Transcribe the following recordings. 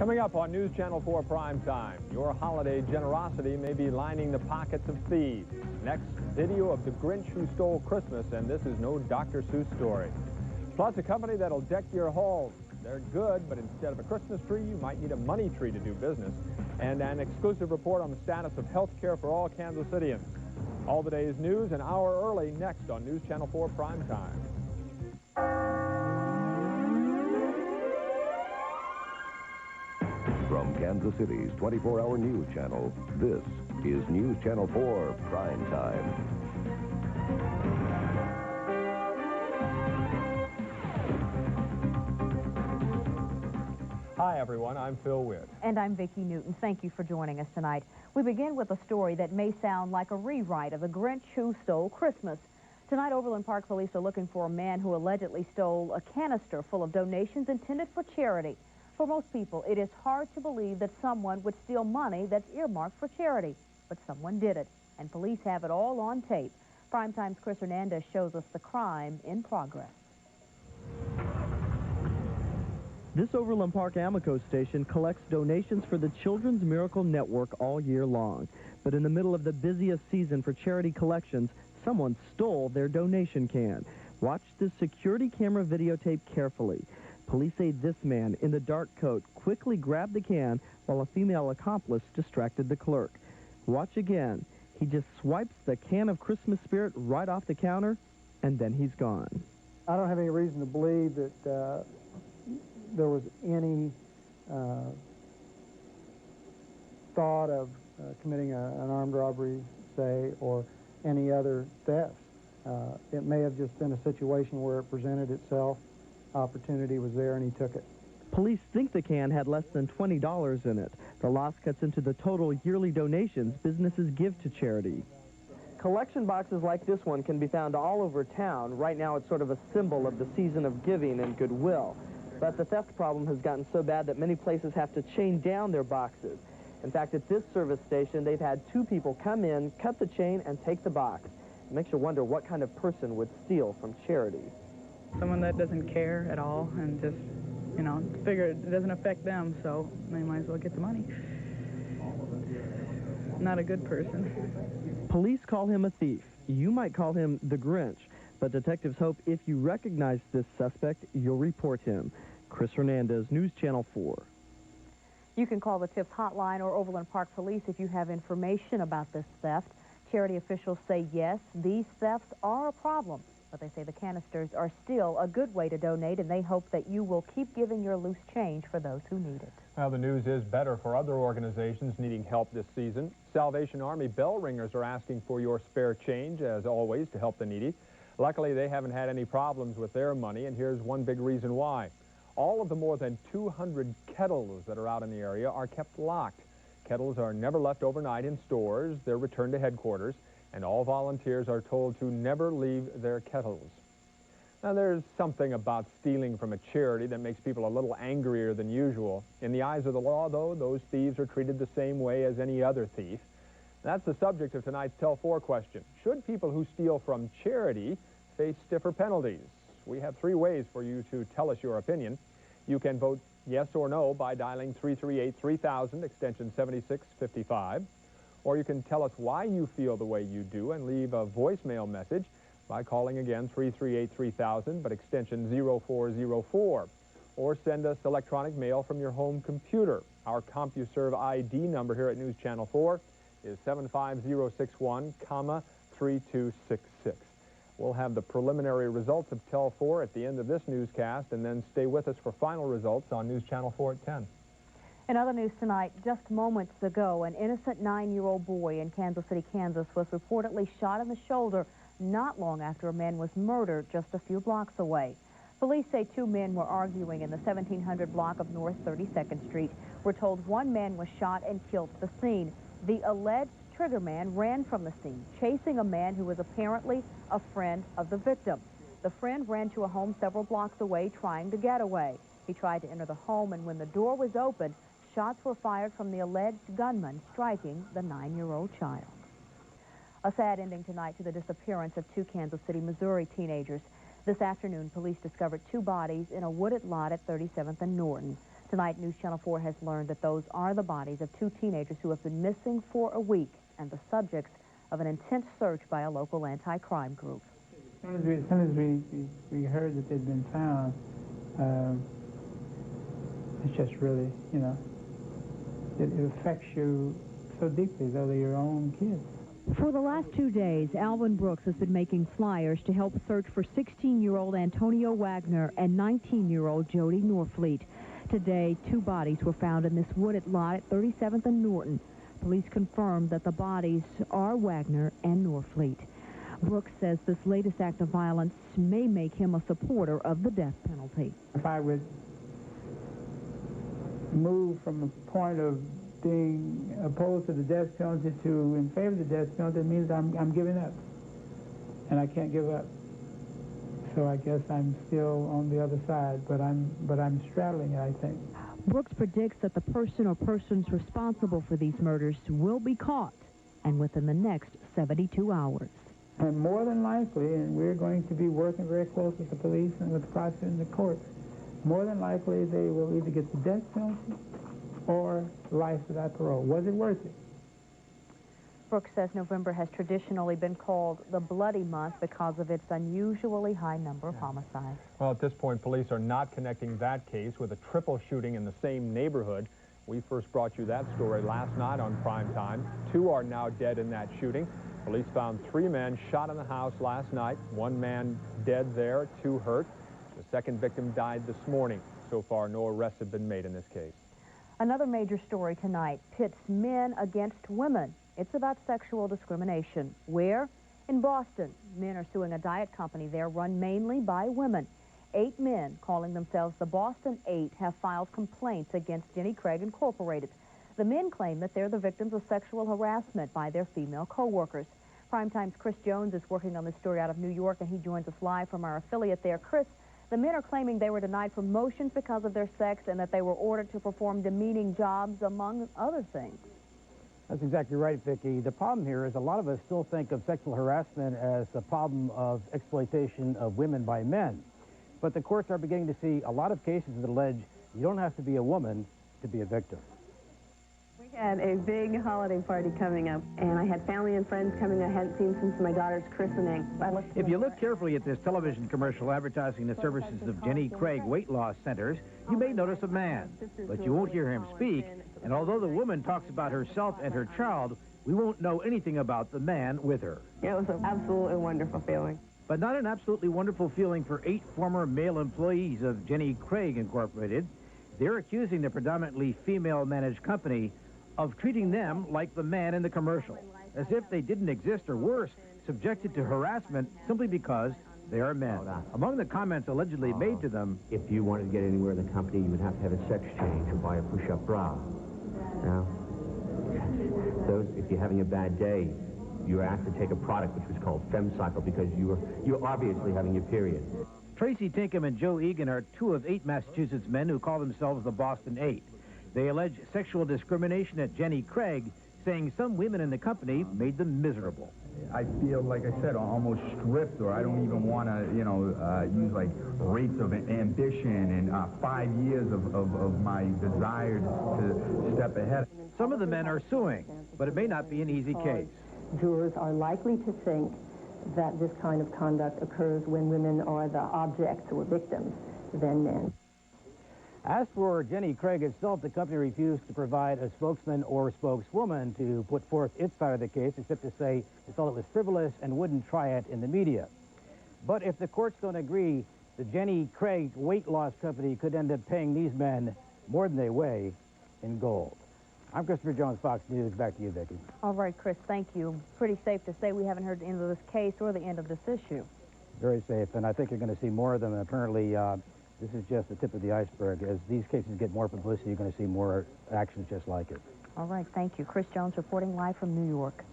Coming up on News Channel 4 Primetime, your holiday generosity may be lining the pockets of thieves. Next, video of the Grinch who stole Christmas, and this is no Dr. Seuss story. Plus, a company that'll deck your home. They're good, but instead of a Christmas tree, you might need a money tree to do business. And an exclusive report on the status of health care for all Kansas Cityans. All the day's news an hour early next on News Channel 4 Primetime. From Kansas City's 24-hour news channel, this is News Channel 4 Primetime. Hi, everyone. I'm Phil Witt. And I'm Vicki Newton. Thank you for joining us tonight. We begin with a story that may sound like a rewrite of The Grinch Who Stole Christmas. Tonight, Overland Park police are looking for a man who allegedly stole a canister full of donations intended for charity. For most people, it is hard to believe that someone would steal money that's earmarked for charity. But someone did it, and police have it all on tape. Primetime's Chris Hernandez shows us the crime in progress. This Overland Park Amoco station collects donations for the Children's Miracle Network all year long. But in the middle of the busiest season for charity collections, someone stole their donation can. Watch this security camera videotape carefully. Police say this man in the dark coat quickly grabbed the can while a female accomplice distracted the clerk. Watch again. He just swipes the can of Christmas spirit right off the counter, and then he's gone. I don't have any reason to believe that there was any thought of committing an armed robbery, say, or any other thefts. It may have just been a situation where it presented itself, opportunity was there, and he took it. Police think the can had less than $20 in it. The loss cuts into the total yearly donations businesses give to charity. Collection boxes like this one can be found all over town. Right now it's sort of a symbol of the season of giving and goodwill. But the theft problem has gotten so bad that many places have to chain down their boxes. In fact, at this service station, they've had 2 people come in, cut the chain, and take the box. It makes you wonder what kind of person would steal from charity. Someone that doesn't care at all and just, you know, figure it doesn't affect them, so they might as well get the money. Not a good person. Police call him a thief. You might call him the Grinch. But detectives hope if you recognize this suspect, you'll report him. Chris Hernandez, News Channel 4. You can call the Tips hotline or Overland Park Police if you have information about this theft. Charity officials say yes, these thefts are a problem, but they say the canisters are still a good way to donate, and they hope that you will keep giving your loose change for those who need it. Well, the news is better for other organizations needing help this season. Salvation Army bell ringers are asking for your spare change, as always, to help the needy. Luckily, they haven't had any problems with their money, and here's one big reason why. All of the more than 200 kettles that are out in the area are kept locked. Kettles are never left overnight in stores. They're returned to headquarters, and all volunteers are told to never leave their kettles. Now, there's something about stealing from a charity that makes people a little angrier than usual. In the eyes of the law, though, those thieves are treated the same way as any other thief. That's the subject of tonight's Tell 4 question. Should people who steal from charity face stiffer penalties? We have 3 ways for you to tell us your opinion. You can vote yes or no by dialing 338-3000, extension 7655. Or you can tell us why you feel the way you do and leave a voicemail message by calling again 338-3000, but extension 0404. Or send us electronic mail from your home computer. Our CompuServe ID number here at News Channel 4 is 75061, 3266. We'll have the preliminary results of Tell 4 at the end of this newscast, and then stay with us for final results on News Channel 4 at 10. In other news tonight, just moments ago, an innocent 9-year-old boy in Kansas City, Kansas was reportedly shot in the shoulder not long after a man was murdered just a few blocks away. Police say 2 men were arguing in the 1700 block of North 32nd Street. We're told 1 man was shot and killed at the scene. The alleged trigger man ran from the scene, chasing a man who was apparently a friend of the victim. The friend ran to a home several blocks away, trying to get away. He tried to enter the home, and when the door was opened, shots were fired from the alleged gunman, striking the 9-year-old child. A sad ending tonight to the disappearance of 2 Kansas City, Missouri teenagers. This afternoon, police discovered 2 bodies in a wooded lot at 37th and Norton. Tonight, News Channel 4 has learned that those are the bodies of 2 teenagers who have been missing for a week and the subjects of an intense search by a local anti-crime group. As soon as we heard that they'd been found, it's just really, you know, it affects you so deeply, though they're your own kids. For the last 2 days, Alvin Brooks has been making flyers to help search for 16-year-old Antonio Wagner and 19-year-old Jody Norfleet. Today, 2 bodies were found in this wooded lot at 37th and Norton. Police confirmed that the bodies are Wagner and Norfleet. Brooks says this latest act of violence may make him a supporter of the death penalty. If I would move from a point of being opposed to the death penalty to in favor of the death penalty, it means I'm giving up. And I can't give up. So I guess I'm still on the other side, but I'm straddling it, I think. Brooks predicts that the person or persons responsible for these murders will be caught, and within the next 72 hours. And more than likely, and we're going to be working very close with the police and with the prosecutor and the court, more than likely they will either get the death penalty or life without parole. Was it worth it? Brooks says November has traditionally been called the Bloody Month because of its unusually high number of homicides. Well, at this point, police are not connecting that case with a triple shooting in the same neighborhood. We first brought you that story last night on prime time. 2 are now dead in that shooting. Police found 3 men shot in the house last night. 1 man dead there, 2 hurt. The second victim died this morning. So far, no arrests have been made in this case. Another major story tonight pits men against women. It's about sexual discrimination. Where? In Boston. Men are suing a diet company there run mainly by women. 8 men, calling themselves the Boston 8, have filed complaints against Jenny Craig Incorporated. The men claim that they're the victims of sexual harassment by their female co-workers. Primetime's Chris Jones is working on this story out of New York, and he joins us live from our affiliate there. Chris, the men are claiming they were denied promotions because of their sex and that they were ordered to perform demeaning jobs, among other things. That's exactly right, Vicki. The problem here is a lot of us still think of sexual harassment as a problem of exploitation of women by men. But the courts are beginning to see a lot of cases that allege you don't have to be a woman to be a victim. We had a big holiday party coming up, and I had family and friends coming I hadn't seen since my daughter's christening. If you look carefully at this television commercial advertising the services of Jenny Craig weight loss centers, you may notice a man, but you won't hear him speak. And although the woman talks about herself and her child, we won't know anything about the man with her. It was an absolutely wonderful feeling. But not an absolutely wonderful feeling for 8 former male employees of Jenny Craig Incorporated. They're accusing the predominantly female-managed company of treating them like the man in the commercial, as if they didn't exist or worse, subjected to harassment simply because they are men. Among the comments allegedly made to them, if you wanted to get anywhere in the company, you would have to have a sex change or buy a push-up bra. Now, if you're having a bad day, you have to take a product which was called FemCycle because you're obviously having your period. Tracy Tinkham and Joe Egan are 2 of 8 Massachusetts men who call themselves the Boston 8. They allege sexual discrimination at Jenny Craig, saying some women in the company made them miserable. I feel, like I said, almost stripped, or I don't even want to, use like rates of ambition and 5 years of my desire to step ahead. Some of the men are suing, but it may not be an easy case. Jurors are likely to think that this kind of conduct occurs when women are the objects or victims than men. As for Jenny Craig itself, the company refused to provide a spokesman or spokeswoman to put forth its side of the case, except to say it felt it was frivolous and wouldn't try it in the media. But if the courts don't agree, the Jenny Craig weight loss company could end up paying these men more than they weigh in gold. I'm Christopher Jones, Fox News. Back to you, Vicki. All right, Chris, thank you. Pretty safe to say we haven't heard the end of this case or the end of this issue. Very safe, and I think you're going to see more of them. Apparently, this is just the tip of the iceberg. As these cases get more publicity, you're going to see more actions just like it. All right, thank you. Chris Jones reporting live from New York.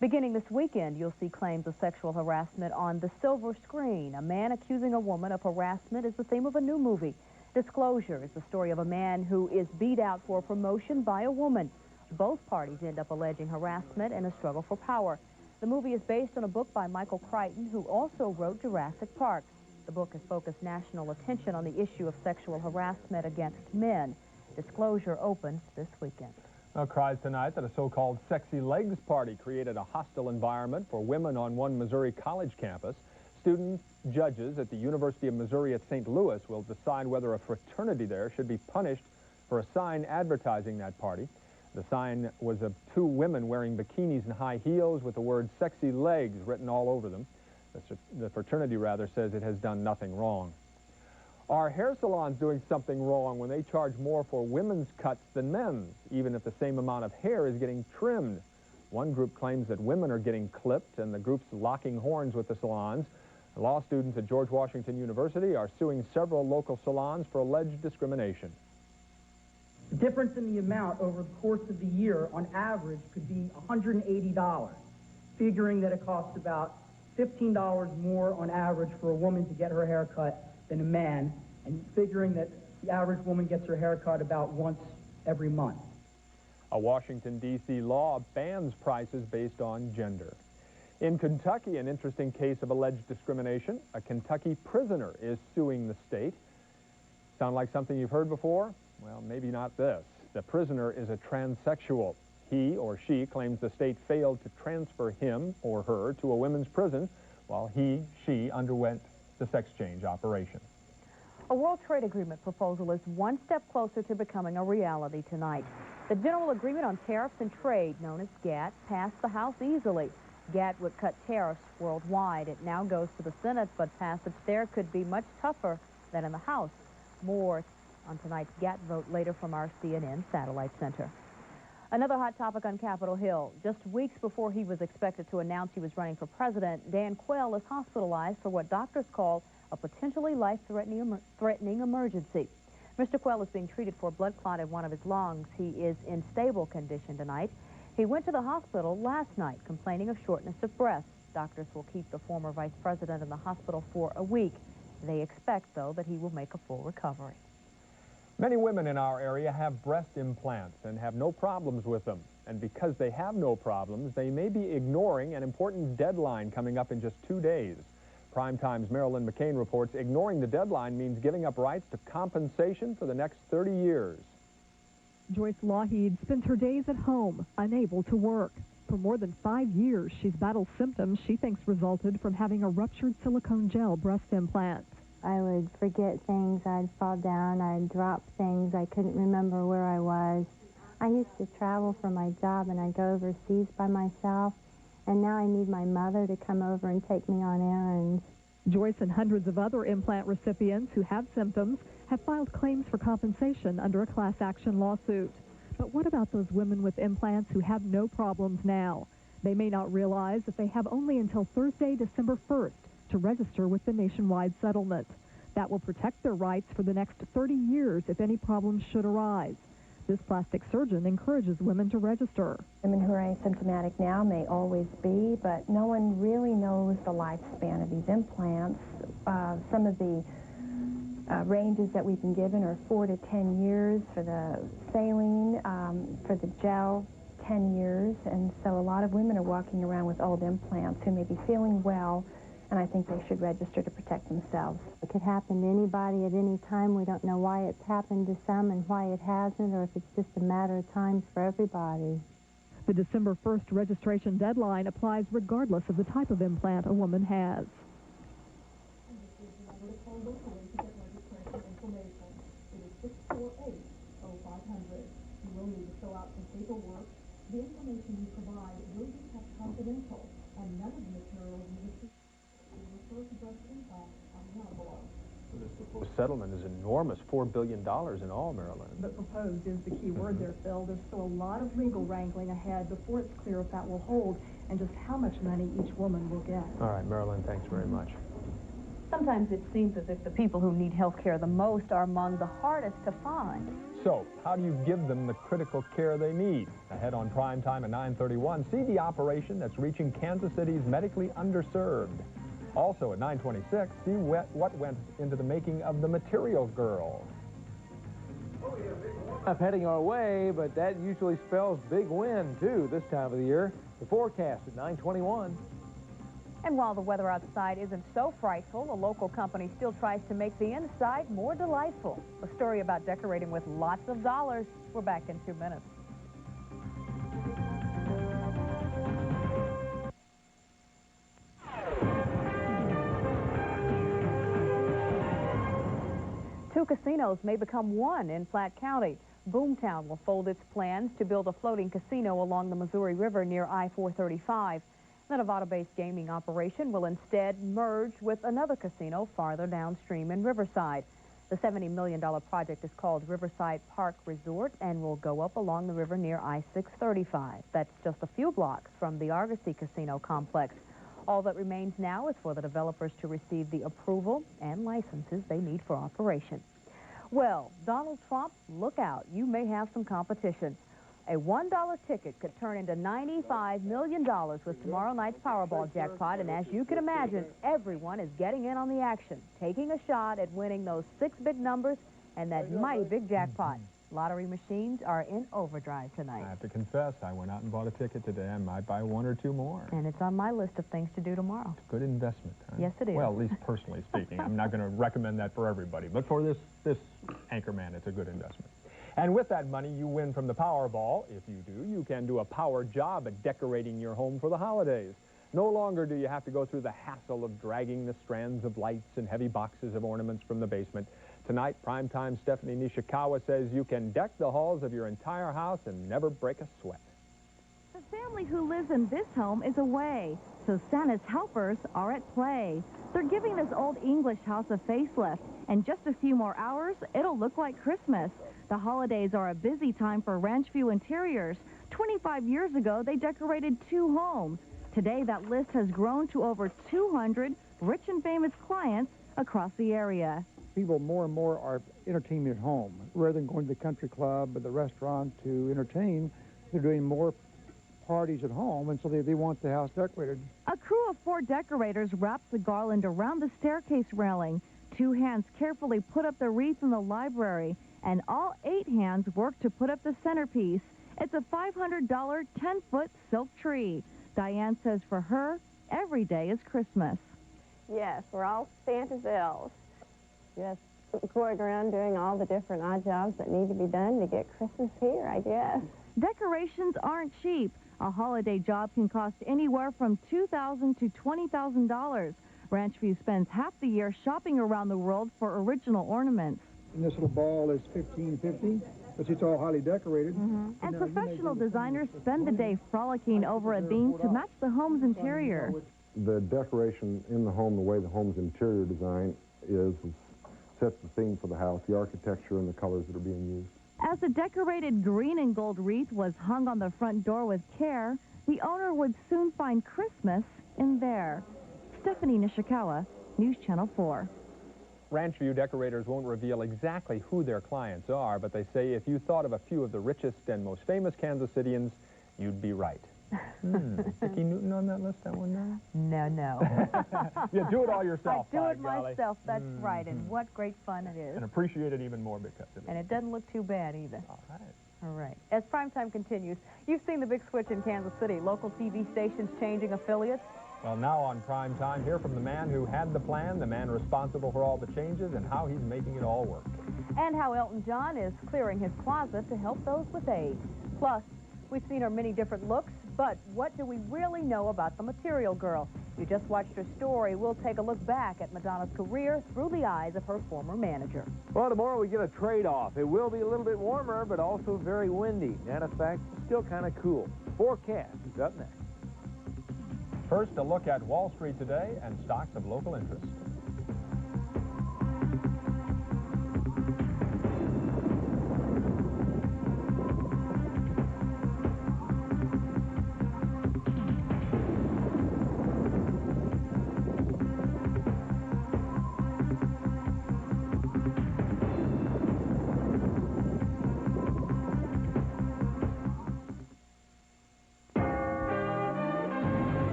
Beginning this weekend, you'll see claims of sexual harassment on the silver screen. A man accusing a woman of harassment is the theme of a new movie. Disclosure is the story of a man who is beat out for a promotion by a woman. Both parties end up alleging harassment and a struggle for power. The movie is based on a book by Michael Crichton, who also wrote Jurassic Park. The book has focused national attention on the issue of sexual harassment against men. Disclosure opens this weekend. Now, cries tonight that a so-called sexy legs party created a hostile environment for women on one Missouri college campus. Student judges at the University of Missouri at St. Louis will decide whether a fraternity there should be punished for a sign advertising that party. The sign was of two women wearing bikinis and high heels with the word sexy legs written all over them. The fraternity, rather, says it has done nothing wrong. Are hair salons doing something wrong when they charge more for women's cuts than men's, even if the same amount of hair is getting trimmed? One group claims that women are getting clipped, and the group's locking horns with the salons. Law students at George Washington University are suing several local salons for alleged discrimination. The difference in the amount over the course of the year, on average, could be $180, figuring that it costs about $15 more on average for a woman to get her hair cut than a man, and figuring that the average woman gets her hair cut about once every month. A Washington, D.C. law bans prices based on gender. In Kentucky, an interesting case of alleged discrimination. A Kentucky prisoner is suing the state. Sound like something you've heard before? Well, maybe not this. The prisoner is a transsexual. He or she claims the state failed to transfer him or her to a women's prison while she underwent the sex change operation. A World Trade Agreement proposal is one step closer to becoming a reality tonight. The General Agreement on Tariffs and Trade, known as GATT, passed the House easily. GATT would cut tariffs worldwide. It now goes to the Senate, but passage there could be much tougher than in the House. More on tonight's GATT vote later from our CNN Satellite Center. Another hot topic on Capitol Hill. Just weeks before he was expected to announce he was running for president, Dan Quayle is hospitalized for what doctors call a potentially life-threatening emergency. Mr. Quayle is being treated for a blood clot in one of his lungs. He is in stable condition tonight. He went to the hospital last night complaining of shortness of breath. Doctors will keep the former vice president in the hospital for a week. They expect, though, that he will make a full recovery. Many women in our area have breast implants and have no problems with them. And because they have no problems, they may be ignoring an important deadline coming up in just 2 days. Primetime's Marilyn McCain reports ignoring the deadline means giving up rights to compensation for the next 30 years. Joyce Lougheed spends her days at home, unable to work. For more than 5 years, she's battled symptoms she thinks resulted from having a ruptured silicone gel breast implant. I would forget things, I'd fall down, I'd drop things, I couldn't remember where I was. I used to travel for my job and I'd go overseas by myself, and now I need my mother to come over and take me on errands. Joyce and hundreds of other implant recipients who have symptoms have filed claims for compensation under a class action lawsuit. But what about those women with implants who have no problems now? They may not realize that they have only until Thursday, December 1st to register with the nationwide settlement. That will protect their rights for the next 30 years if any problems should arise. This plastic surgeon encourages women to register. Women who are asymptomatic now may always be, but no one really knows the lifespan of these implants. Some of the ranges that we've been given are 4 to 10 years for the saline, for the gel, 10 years. And so a lot of women are walking around with old implants who may be feeling well, and I think they should register to protect themselves. It could happen to anybody at any time. We don't know why it's happened to some and why it hasn't, or if it's just a matter of time for everybody. The December 1st registration deadline applies regardless of the type of implant a woman has. You will need to fill out some paperwork. The information you provide will be kept confidential, and none of the materials you receive will refer to breast implants on the envelope. This proposed settlement is enormous, $4 billion in all, Marilyn. But proposed is the key word there, Phil. There's still a lot of legal wrangling ahead before it's clear if that will hold and just how much money each woman will get. All right, Marilyn, thanks very much. Sometimes it seems as if the people who need health care the most are among the hardest to find. So, how do you give them the critical care they need? Ahead on Prime Time at 9:31, see the operation that's reaching Kansas City's medically underserved. Also at 9:26, see what went into the making of the Material Girl. Up heading our way, but that usually spells big wind, too, this time of the year. The forecast at 9:21. And while the weather outside isn't so frightful, a local company still tries to make the inside more delightful. A story about decorating with lots of dollars. We're back in 2 minutes. Two casinos may become one in Platte County. Boomtown will fold its plans to build a floating casino along the Missouri River near I-435. The Nevada-based gaming operation will instead merge with another casino farther downstream in Riverside. The $70 million project is called Riverside Park Resort and will go up along the river near I-635. That's just a few blocks from the Argosy Casino complex. All that remains now is for the developers to receive the approval and licenses they need for operation. Well, Donald Trump, look out. You may have some competition. A $1 ticket could turn into $95 million with tomorrow night's Powerball jackpot, and as you can imagine, everyone is getting in on the action, taking a shot at winning those 6 big numbers and that mighty big jackpot. Lottery machines are in overdrive tonight. I have to confess, I went out and bought a ticket today. I might buy 1 or 2 more. And it's on my list of things to do tomorrow. It's a good investment, huh? Yes, it is. Well, at least personally speaking. I'm not going to recommend that for everybody, but for this anchorman, it's a good investment. And with that money you win from the Powerball, if you do, you can do a power job at decorating your home for the holidays. No longer do you have to go through the hassle of dragging the strands of lights and heavy boxes of ornaments from the basement. Tonight, primetime Stephanie Nishikawa says you can deck the halls of your entire house and never break a sweat. The family who lives in this home is away, so Santa's helpers are at play. They're giving this old English house a facelift. In just a few more hours, it'll look like Christmas. The holidays are a busy time for Ranchview Interiors. 25 years ago, they decorated 2 homes. Today, that list has grown to over 200 rich and famous clients across the area. People more and more are entertaining at home. Rather than going to the country club or the restaurant to entertain, they're doing more parties at home, and so they want the house decorated. A crew of 4 decorators wraps the garland around the staircase railing. 2 hands carefully put up the wreath in the library, and all 8 hands work to put up the centerpiece. It's a $500 10-foot silk tree. Diane says for her, every day is Christmas. Yes, we're all Santa's elves. Just going around doing all the different odd jobs that need to be done to get Christmas here, I guess. Decorations aren't cheap. A holiday job can cost anywhere from $2,000 to $20,000. Ranchview spends half the year shopping around the world for original ornaments. And this little ball is $15.50, but it's all highly decorated. And professional designers spend the day frolicking over a theme to match the home's interior. The decoration in the home, the way the home's interior design is sets the theme for the house, the architecture and the colors that are being used. As the decorated green and gold wreath was hung on the front door with care, the owner would soon find Christmas in there. Stephanie Nishikawa, News Channel 4. Ranchview decorators won't reveal exactly who their clients are, but they say if you thought of a few of the richest and most famous Kansas Cityans, you'd be right. Vicki Newton on that list, that one now? No. You do it all yourself. I do it myself, that's right, and what great fun it is. And appreciate it even more because of it. And it doesn't look too bad either. All right. All right. As primetime continues, you've seen the big switch in Kansas City. Local TV stations changing affiliates. Well, now on Prime Time, hear from the man who had the plan, the man responsible for all the changes, and how he's making it all work. And how Elton John is clearing his closet to help those with AIDS. Plus, we've seen her many different looks, but what do we really know about the Material Girl? You just watched her story. We'll take a look back at Madonna's career through the eyes of her former manager. Well, tomorrow we get a trade-off. It will be a little bit warmer, but also very windy. And in fact, still kind of cool. Forecast is up next. First, a look at Wall Street today and stocks of local interest.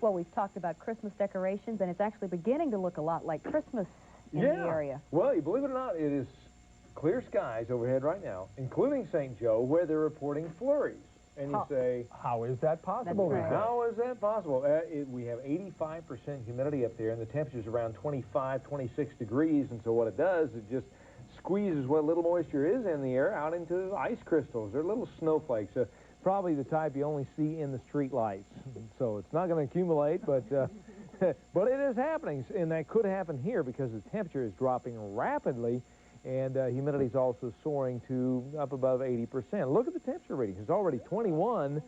Well, we've talked about Christmas decorations, and it's actually beginning to look a lot like Christmas in the area. Well, you believe it or not, it is clear skies overhead right now, including St. Joe, where they're reporting flurries. And you say, how is that possible? That's right. How is that possible? We have 85% humidity up there, and the temperature's around 25, 26 degrees, and so what it does, it just squeezes what little moisture is in the air out into ice crystals. They're little snowflakes, probably the type you only see in the street lights. So it's not going to accumulate, but but it is happening, and that could happen here because the temperature is dropping rapidly, and humidity is also soaring to up above 80%. Look at the temperature reading. It's already 21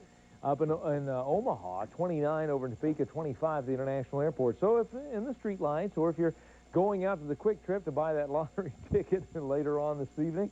up in Omaha, 29 over in Topeka, 25 at the International Airport. So if in the street lights, or if you're going out to the Quick Trip to buy that lottery ticket later on this evening,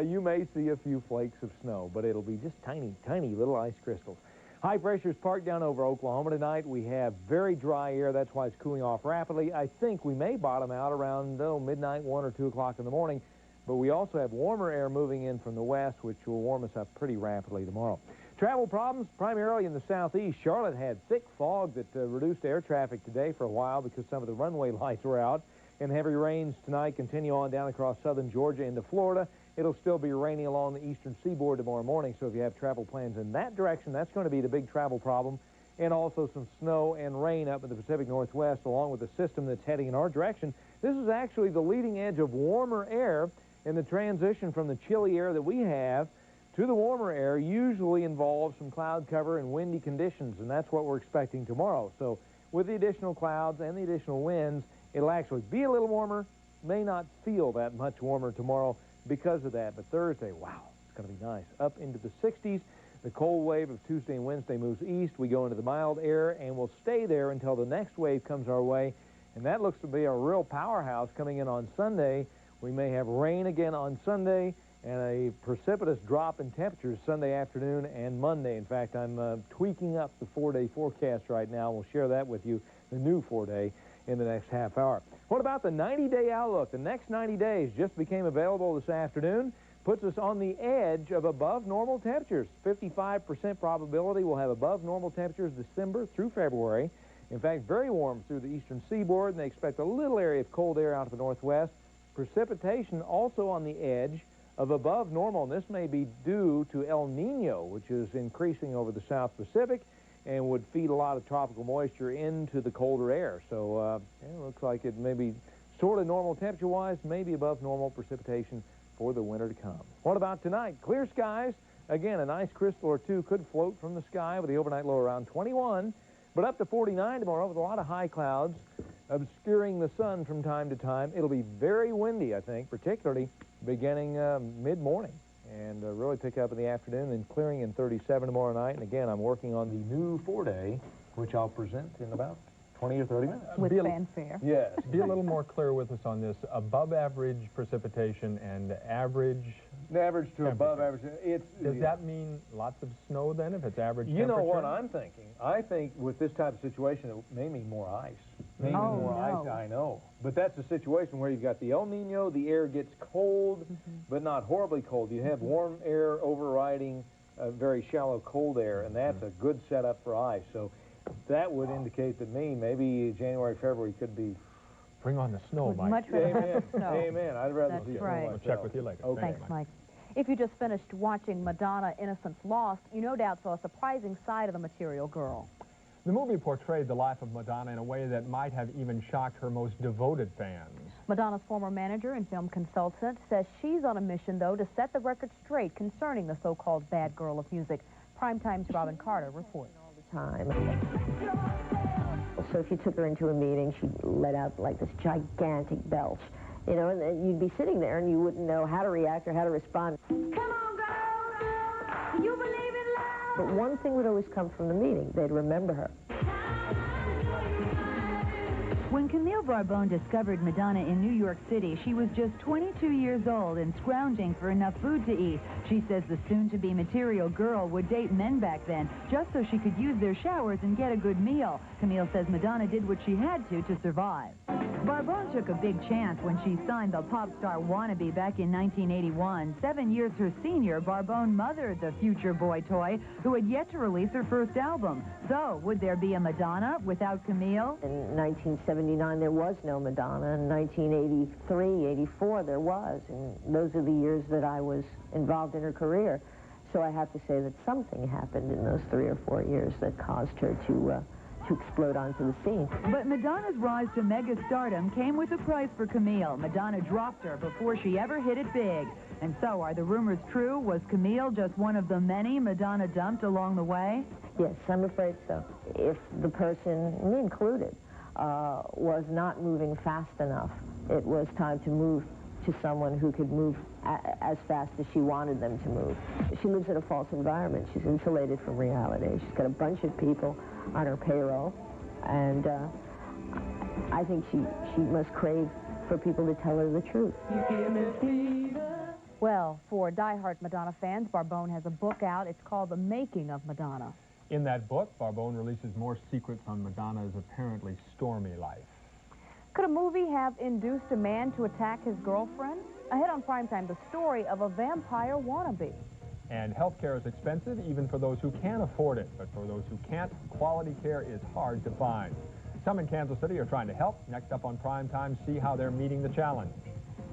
you may see a few flakes of snow, but it'll be just tiny, tiny little ice crystals. High pressure is parked down over Oklahoma tonight. We have very dry air. That's why it's cooling off rapidly. I think we may bottom out around midnight, 1 or 2 o'clock in the morning. But we also have warmer air moving in from the west, which will warm us up pretty rapidly tomorrow. Travel problems primarily in the southeast. Charlotte had thick fog that reduced air traffic today for a while because some of the runway lights were out. And heavy rains tonight continue on down across southern Georgia into Florida. It'll still be raining along the eastern seaboard tomorrow morning, so if you have travel plans in that direction, that's going to be the big travel problem. And also some snow and rain up in the Pacific Northwest, along with the system that's heading in our direction. This is actually the leading edge of warmer air, and the transition from the chilly air that we have to the warmer air usually involves some cloud cover and windy conditions, and that's what we're expecting tomorrow. So with the additional clouds and the additional winds, it'll actually be a little warmer, may not feel that much warmer tomorrow because of that. But Thursday, wow, it's going to be nice. Up into the 60s. The cold wave of Tuesday and Wednesday moves east. We go into the mild air, and we'll stay there until the next wave comes our way. And that looks to be a real powerhouse coming in on Sunday. We may have rain again on Sunday and a precipitous drop in temperatures Sunday afternoon and Monday. In fact, I'm tweaking up the 4-day forecast right now. We'll share that with you, the new 4-day, in the next half hour. What about the 90-day outlook? The next 90 days just became available this afternoon. Puts us on the edge of above normal temperatures. 55% probability we'll have above normal temperatures December through February. In fact, very warm through the eastern seaboard, and they expect a little area of cold air out of the northwest. Precipitation also on the edge of above normal, and this may be due to El Nino, which is increasing over the South Pacific and would feed a lot of tropical moisture into the colder air. So it looks like it may be sort of normal temperature-wise, maybe above normal precipitation for the winter to come. What about tonight? Clear skies. Again, an ice crystal or two could float from the sky with the overnight low around 21, but up to 49 tomorrow with a lot of high clouds obscuring the sun from time to time. It'll be very windy, I think, particularly beginning mid-morning, and really pick up in the afternoon and clearing in 37 tomorrow night. And again, I'm working on the new 4-day, which I'll present in about 20 or 30 minutes. With fanfare. Yes. Be a little more clear with us on this. Above average precipitation and average... Average to above average. Does that mean lots of snow then, if it's average You know what I'm thinking? I think with this type of situation, it may mean more ice. Maybe more ice, I know. But that's a situation where you've got the El Nino, the air gets cold, but not horribly cold. You have warm air overriding very shallow cold air, and that's a good setup for ice. So that would indicate to me maybe January, February could be... Bring on the snow, Mike. Much rather have the snow. Amen. I'd rather see right. snow. We'll check with you later. Okay. Thanks, Mike. If you just finished watching Madonna, Innocence Lost, you no doubt saw a surprising side of the Material Girl. The movie portrayed the life of Madonna in a way that might have even shocked her most devoted fans. Madonna's former manager and film consultant says she's on a mission, though, to set the record straight concerning the so-called bad girl of music. Primetime's Robin Carter reports. Time. So if you took her into a meeting, she'd let out like this gigantic belch, you know, and then you'd be sitting there and you wouldn't know how to react or how to respond. Come on, girl, you believe in love. But one thing would always come from the meeting. They'd remember her. When Camille Barbone discovered Madonna in New York City, she was just 22 years old and scrounging for enough food to eat. She says the soon-to-be Material Girl would date men back then just so she could use their showers and get a good meal. Camille says Madonna did what she had to survive. Barbone took a big chance when she signed the pop star wannabe back in 1981. 7 years her senior, Barbone mothered the future boy toy who had yet to release her first album. So, would there be a Madonna without Camille? In 1979, there was no Madonna. In 1983, 84, there was. And those are the years that I was involved in her career. So I have to say that something happened in those 3 or 4 years that caused her to explode onto the scene. But Madonna's rise to mega stardom came with a price for Camille. Madonna dropped her before she ever hit it big. And so, are the rumors true? Was Camille just one of the many Madonna dumped along the way? Yes, I'm afraid so. If the person, me included, was not moving fast enough, it was time to move to someone who could move as fast as she wanted them to move. She lives in a false environment. She's insulated from reality. She's got a bunch of people on her payroll, and I think she must crave for people to tell her the truth. Well, for diehard Madonna fans, Barbone has a book out. It's called The Making of Madonna. In that book, Barbone releases more secrets on Madonna's apparently stormy life. Could a movie have induced a man to attack his girlfriend? Ahead on Primetime, the story of a vampire wannabe. And health care is expensive, even for those who can afford it. But for those who can't, quality care is hard to find. Some in Kansas City are trying to help. Next up on Primetime, see how they're meeting the challenge.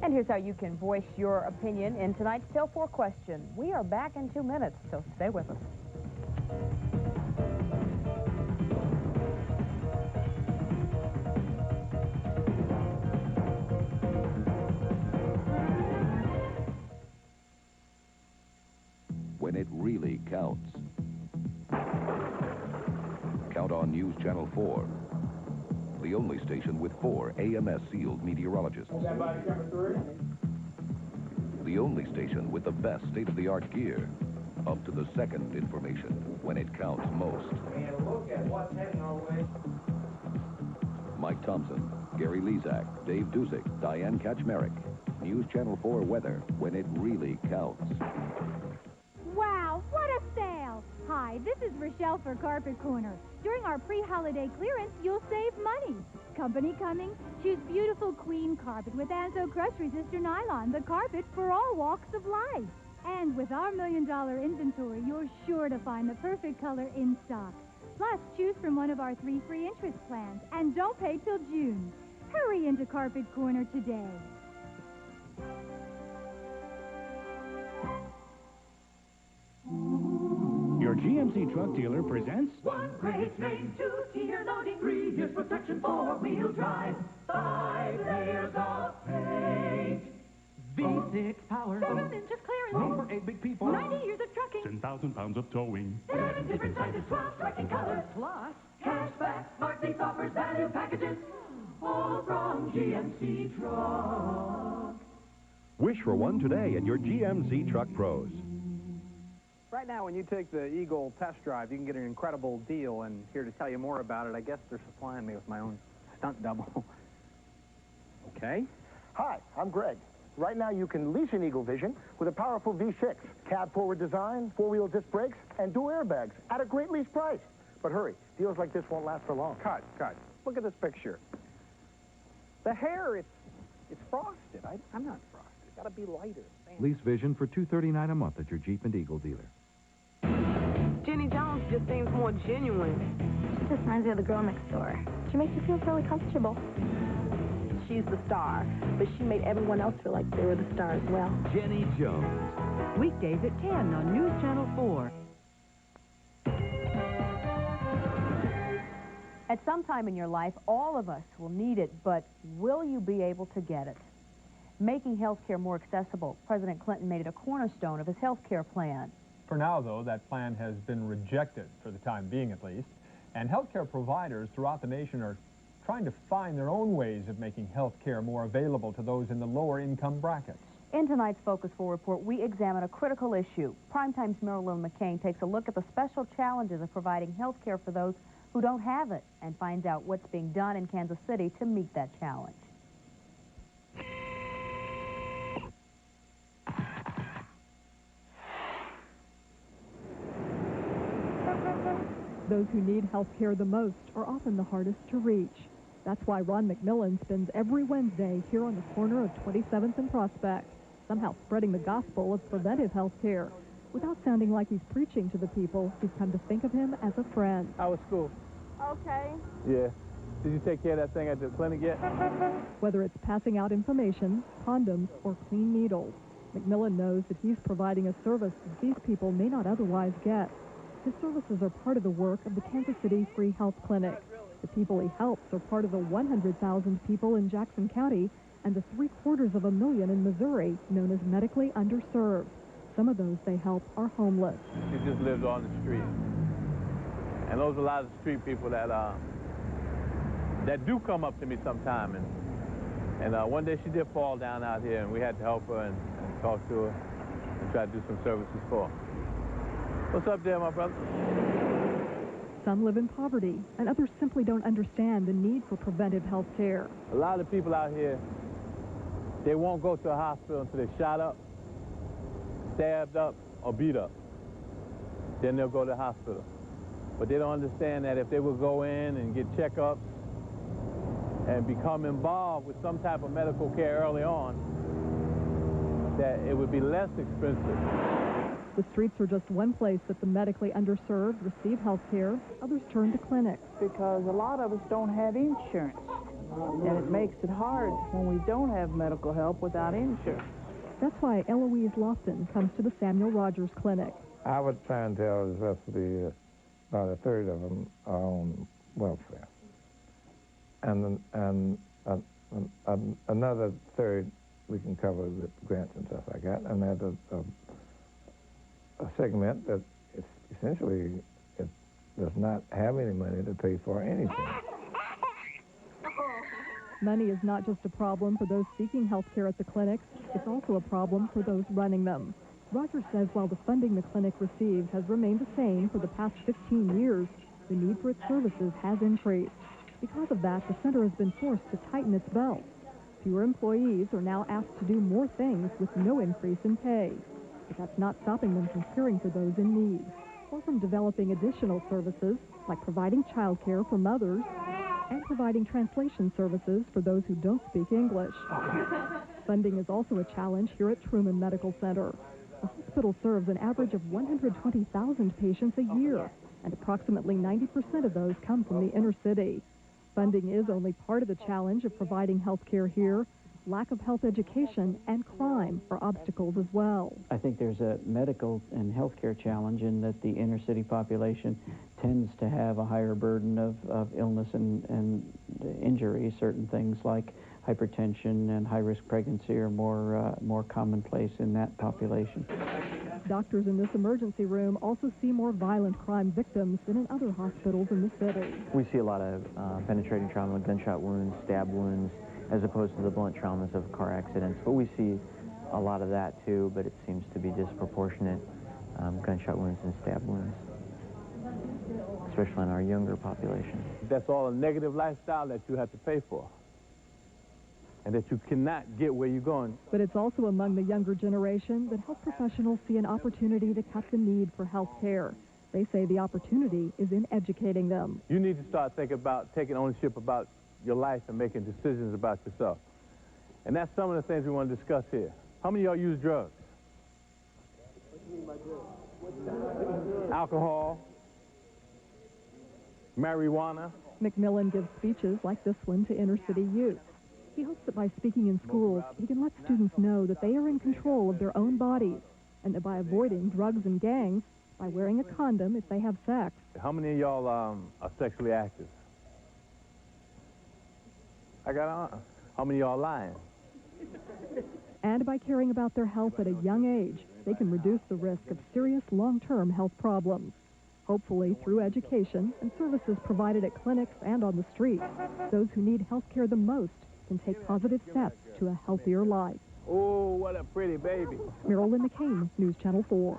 And here's how you can voice your opinion in tonight's Till 4 question. We are back in 2 minutes, so stay with us. When it really counts. Count on News Channel 4, the only station with 4 AMS-sealed meteorologists. Stand by camera 3. The only station with the best state-of-the-art gear, up to the second information when it counts most. And a look at what's heading our way. Mike Thompson, Gary Lezak, Dave Dusick, Diane Kaczmarek. News Channel 4 weather when it really counts. Wow, what a sale! Hi, this is Rochelle for Carpet Corner. During our pre-holiday clearance, you'll save money. Company coming? Choose beautiful queen carpet with Anso crush resistor nylon, the carpet for all walks of life. And with our $1 million inventory, you're sure to find the perfect color in stock. Plus, choose from one of our 3 free interest plans. And don't pay till June. Hurry into Carpet Corner today. Your GMC truck dealer presents... One great name, 2-tier loading, 3 years protection, 4-wheel drive, 5 layers of paint. V6 power. 7 inches clearance. Room for 8 big people. 90 years of trucking. 10,000 pounds of towing. 7 different sizes, 12 striking colors. Plus, cashback, smart lease offers, value packages. All from GMC Truck. Wish for one today at your GMC Truck Pros. Right now, when you take the Eagle test drive, you can get an incredible deal. And here to tell you more about it, I guess they're supplying me with my own stunt double. Okay. Hi, I'm Greg. Right now, you can lease an Eagle Vision with a powerful V6, cab-forward design, 4-wheel disc brakes, and dual airbags at a great lease price. But hurry, deals like this won't last for long. Cut. Look at this picture. The hair, it's frosted. I'm not frosted. It's got to be lighter. Lease Vision for $239 a month at your Jeep and Eagle dealer. Jenny Jones just seems more genuine. She just reminds me of the girl next door. She makes you feel really comfortable. She's the star, but she made everyone else feel like they were the star as well. Jenny Jones. Weekdays at 10 on News Channel 4. At some time in your life, all of us will need it, but will you be able to get it? Making health care more accessible. President Clinton made it a cornerstone of his health care plan. For now, though, that plan has been rejected, for the time being at least. And health care providers throughout the nation are trying to find their own ways of making health care more available to those in the lower income brackets. In tonight's Focus 4 report, we examine a critical issue. Primetime's Marilyn McCain takes a look at the special challenges of providing health care for those who don't have it and finds out what's being done in Kansas City to meet that challenge. Those who need health care the most are often the hardest to reach. That's why Ron McMillan spends every Wednesday here on the corner of 27th and Prospect, somehow spreading the gospel of preventive health care. Without sounding like he's preaching to the people, we've come to think of him as a friend. How was school? Okay. Yeah. Did you take care of that thing at the clinic yet? Whether it's passing out information, condoms, or clean needles, McMillan knows that he's providing a service that these people may not otherwise get. His services are part of the work of the Kansas City Free Health Clinic. The people he helps are part of the 100,000 people in Jackson County and the 750,000 in Missouri known as medically underserved. Some of those they help are homeless. She just lives on the street. And those are a lot of street people that do come up to me sometime. And one day she did fall down out here, and we had to help her and talk to her and try to do some services for her. What's up there, my brother? Some live in poverty, and others simply don't understand the need for preventive health care. A lot of people out here, they won't go to a hospital until they're shot up, stabbed up, or beat up. Then they'll go to the hospital. But they don't understand that if they will go in and get checkups and become involved with some type of medical care early on, that it would be less expensive. The streets are just one place that the medically underserved receive health care. Others turn to clinics. Because a lot of us don't have insurance, and it makes it hard when we don't have medical help without insurance. That's why Eloise Lofton comes to the Samuel Rogers Clinic. Our clientele is roughly about a third of them are on welfare. And another third we can cover with grants and stuff like that. And there's a segment that essentially does not have any money to pay for anything. Money is not just a problem for those seeking health care at the clinics, it's also a problem for those running them. Rogers says while the funding the clinic receives has remained the same for the past 15 years, the need for its services has increased. Because of that, the center has been forced to tighten its belt. Fewer employees are now asked to do more things with no increase in pay. But that's not stopping them from caring for those in need, or from developing additional services like providing child care for mothers and providing translation services for those who don't speak English. Funding is also a challenge here at Truman Medical Center. The hospital serves an average of 120,000 patients a year, and approximately 90% of those come from the inner city. Funding is only part of the challenge of providing health care here. Lack of health education and crime are obstacles as well. I think there's a medical and health care challenge in that the inner city population tends to have a higher burden of illness and injury. Certain things like hypertension and high-risk pregnancy are more commonplace in that population. Doctors in this emergency room also see more violent crime victims than in other hospitals in the city. We see a lot of penetrating trauma, gunshot wounds, stab wounds, as opposed to the blunt traumas of car accidents. But we see a lot of that too, but it seems to be disproportionate gunshot wounds and stab wounds, especially in our younger population. That's all a negative lifestyle that you have to pay for, and that you cannot get where you're going. But it's also among the younger generation that health professionals see an opportunity to cut the need for health care. They say the opportunity is in educating them. You need to start thinking about taking ownership about your life and making decisions about yourself. And that's some of the things we want to discuss here. How many of y'all use drugs? What do you mean by drugs? Alcohol, marijuana. McMillan gives speeches like this one to inner city youth. He hopes that by speaking in schools, he can let students know that they are in control of their own bodies, and that by avoiding drugs and gangs, by wearing a condom if they have sex. How many of y'all are sexually active? I got on. How many of y'all lying? And by caring about their health at a young age, they can reduce the risk of serious long-term health problems. Hopefully, through education and services provided at clinics and on the street, those who need health care the most can take positive steps to a healthier life. Oh, what a pretty baby. Marilyn McCain, News Channel 4.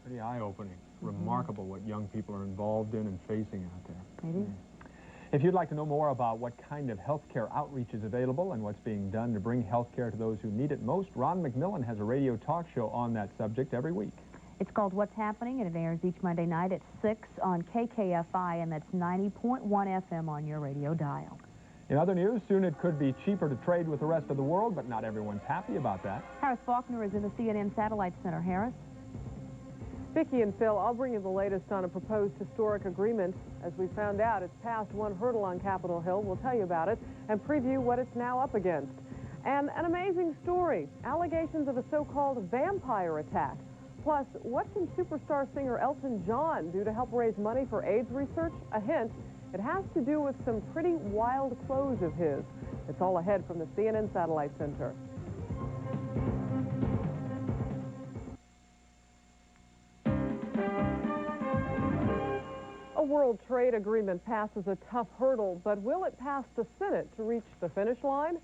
Pretty eye-opening. Remarkable what young people are involved in and facing out there. It is. If you'd like to know more about what kind of health care outreach is available and what's being done to bring health care to those who need it most, Ron McMillan has a radio talk show on that subject every week. It's called What's Happening, and it airs each Monday night at 6 on KKFI, and that's 90.1 FM on your radio dial. In other news, soon it could be cheaper to trade with the rest of the world, but not everyone's happy about that. Harris Faulkner is in the CNN Satellite Center. Harris? Vicki and Phil, I'll bring you the latest on a proposed historic agreement. As we found out, it's passed one hurdle on Capitol Hill. We'll tell you about it and preview what it's now up against. And an amazing story, allegations of a so-called vampire attack. Plus, what can superstar singer Elton John do to help raise money for AIDS research? A hint, it has to do with some pretty wild clothes of his. It's all ahead from the CNN Satellite Center. A World Trade Agreement passes a tough hurdle, but will it pass the Senate to reach the finish line?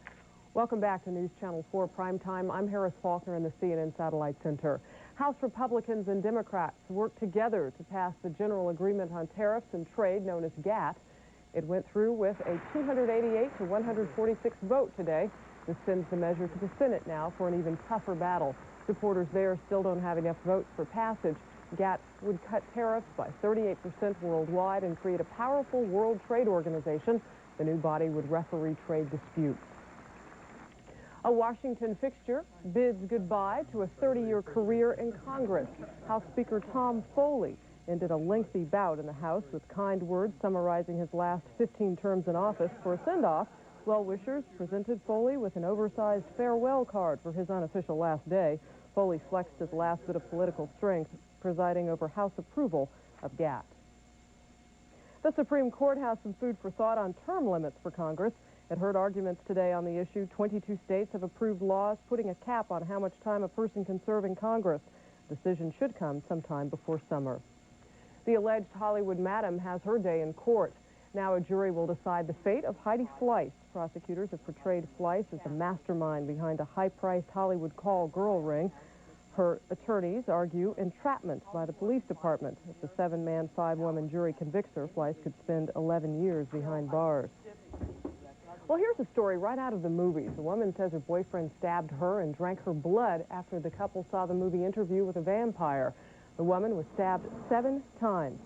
Welcome back to News Channel 4 Primetime. I'm Harris Faulkner in the CNN Satellite Center. House Republicans and Democrats worked together to pass the General Agreement on Tariffs and Trade, known as GATT. It went through with a 288 to 146 vote today. This sends the measure to the Senate now for an even tougher battle. Supporters there still don't have enough votes for passage. GATT would cut tariffs by 38% worldwide and create a powerful World Trade Organization. The new body would referee trade disputes. A Washington fixture bids goodbye to a 30-year career in Congress. House Speaker Tom Foley ended a lengthy bout in the House with kind words summarizing his last 15 terms in office. For a send-off, well-wishers presented Foley with an oversized farewell card for his unofficial last day. Foley flexed his last bit of political strength, presiding over House approval of GATT. The Supreme Court has some food for thought on term limits for Congress. It heard arguments today on the issue. 22 states have approved laws putting a cap on how much time a person can serve in Congress. The decision should come sometime before summer. The alleged Hollywood madam has her day in court. Now a jury will decide the fate of Heidi Fleiss. Prosecutors have portrayed Fleiss as the mastermind behind a high-priced Hollywood call girl ring. Her attorneys argue entrapment by the police department. If the 7-man, 5-woman jury convicts her, Fleiss could spend 11 years behind bars. Well, here's a story right out of the movies. A woman says her boyfriend stabbed her and drank her blood after the couple saw the movie Interview with a Vampire. The woman was stabbed 7 times.